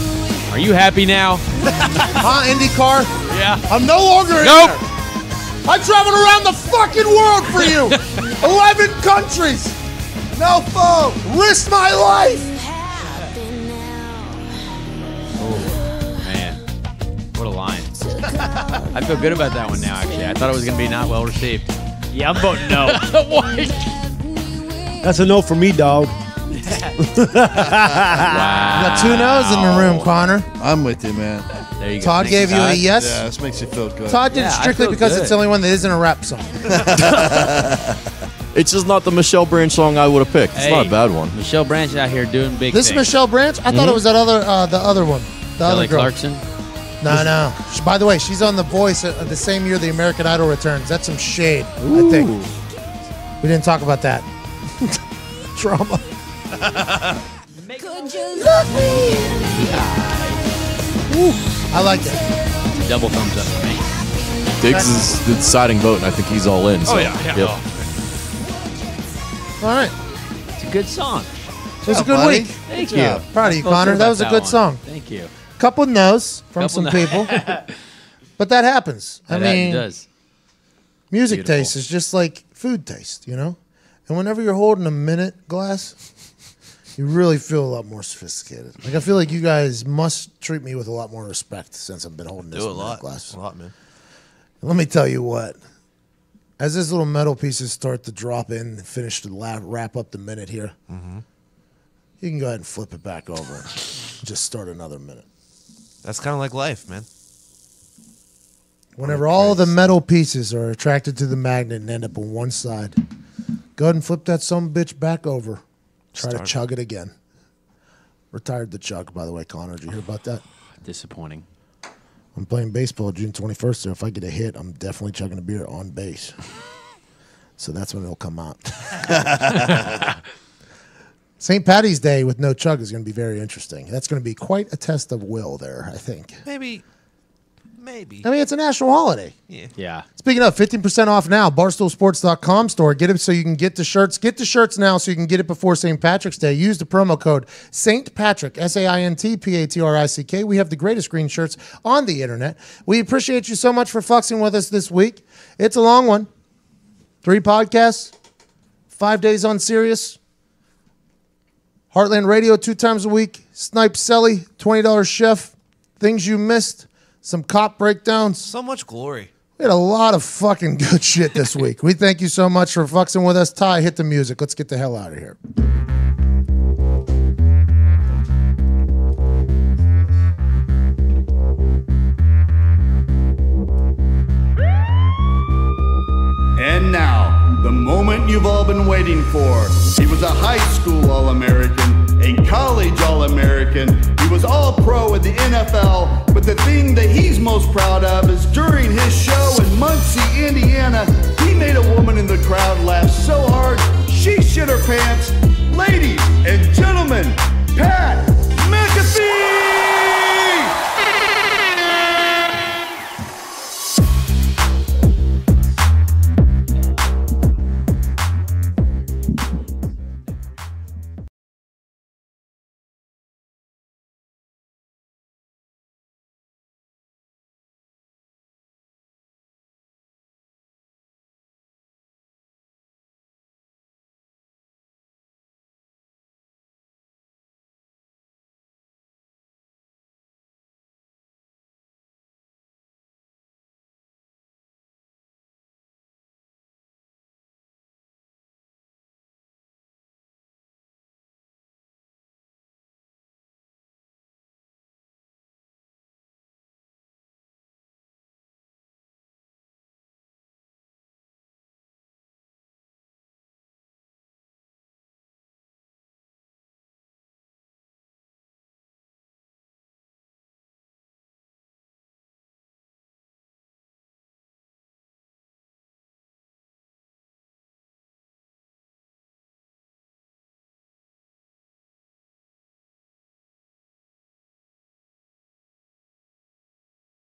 Are you happy now? Huh, IndyCar? Yeah. I'm no longer in Nope. there. I traveled around the fucking world for you. 11 countries. No phone. Risked my life. Man, what a line. I feel good about that one now, actually. I thought it was going to be not well received. Yeah, I'm voting no. Why? That's a no for me, dog. Wow. You got two no's in the room, Connor. I'm with you, man. There you go. Todd gave you a yes. Yeah, this makes you feel good. Todd did it strictly because it's the only one that isn't a rap song. It's just not the Michelle Branch song I would have picked. It's not a bad one. Michelle Branch out here doing big This is things. Michelle Branch? I thought it was that other, the other one. The Kelly other girl. Clarkson? No. By the way, she's on The Voice the same year the American Idol returns. That's some shade, I think. We didn't talk about that. Drama. I like it. Double thumbs up for me. Diggs is the deciding vote, and I think he's all in. So, yeah. Yep. All right. It's a good song. It was a good week. Thank you. Proud of you, I felt Connor. good That about was a good one. song. Thank you. Couple no's from Couple some no- people. But that happens. I It mean, does. music Beautiful. taste is just like food taste, you know? And whenever you're holding a minute glass, you really feel a lot more sophisticated. Like, I feel like you guys must treat me with a lot more respect since I've been holding this Do a minute lot. glass. A lot, man. And let me tell you what. As these little metal pieces start to drop in and finish to wrap up the minute here, you can go ahead and flip it back over and just start another minute. That's kind of like life, man. Whenever all the metal pieces are attracted to the magnet and end up on one side, go ahead and flip that sumbitch back over. Try to chug it again. Retired the chug, by the way, Connor. Did you hear about that? Disappointing. I'm playing baseball June 21st, so if I get a hit, I'm definitely chugging a beer on base. So that's when it'll come out. St. Patty's Day with no chug is going to be very interesting. That's going to be quite a test of will there, I think. Maybe. I mean, it's a national holiday. Yeah. Speaking of, 15% off now, barstoolsports.com store. Get it so you can get the shirts. Get the shirts now so you can get it before St. Patrick's Day. Use the promo code St. Patrick, SAINTPATRICK. We have the greatest green shirts on the internet. We appreciate you so much for fuxing with us this week. It's a long one. 3 podcasts, 5 days on Sirius. Heartland Radio 2 times a week. Snipe Selly, $20 chef. Things you missed. Some cop breakdowns. So much glory. We had a lot of fucking good shit this week. We thank you so much for fuxing with us. Ty, hit the music. Let's get the hell out of here. And now, the moment you've all been waiting for. He was a high school All-American, a college All-American. He was All-Pro in the NFL, but the thing that he's most proud of is during his show in Muncie, Indiana, he made a woman in the crowd laugh so hard, she shit her pants. Ladies and gentlemen, gentlemen,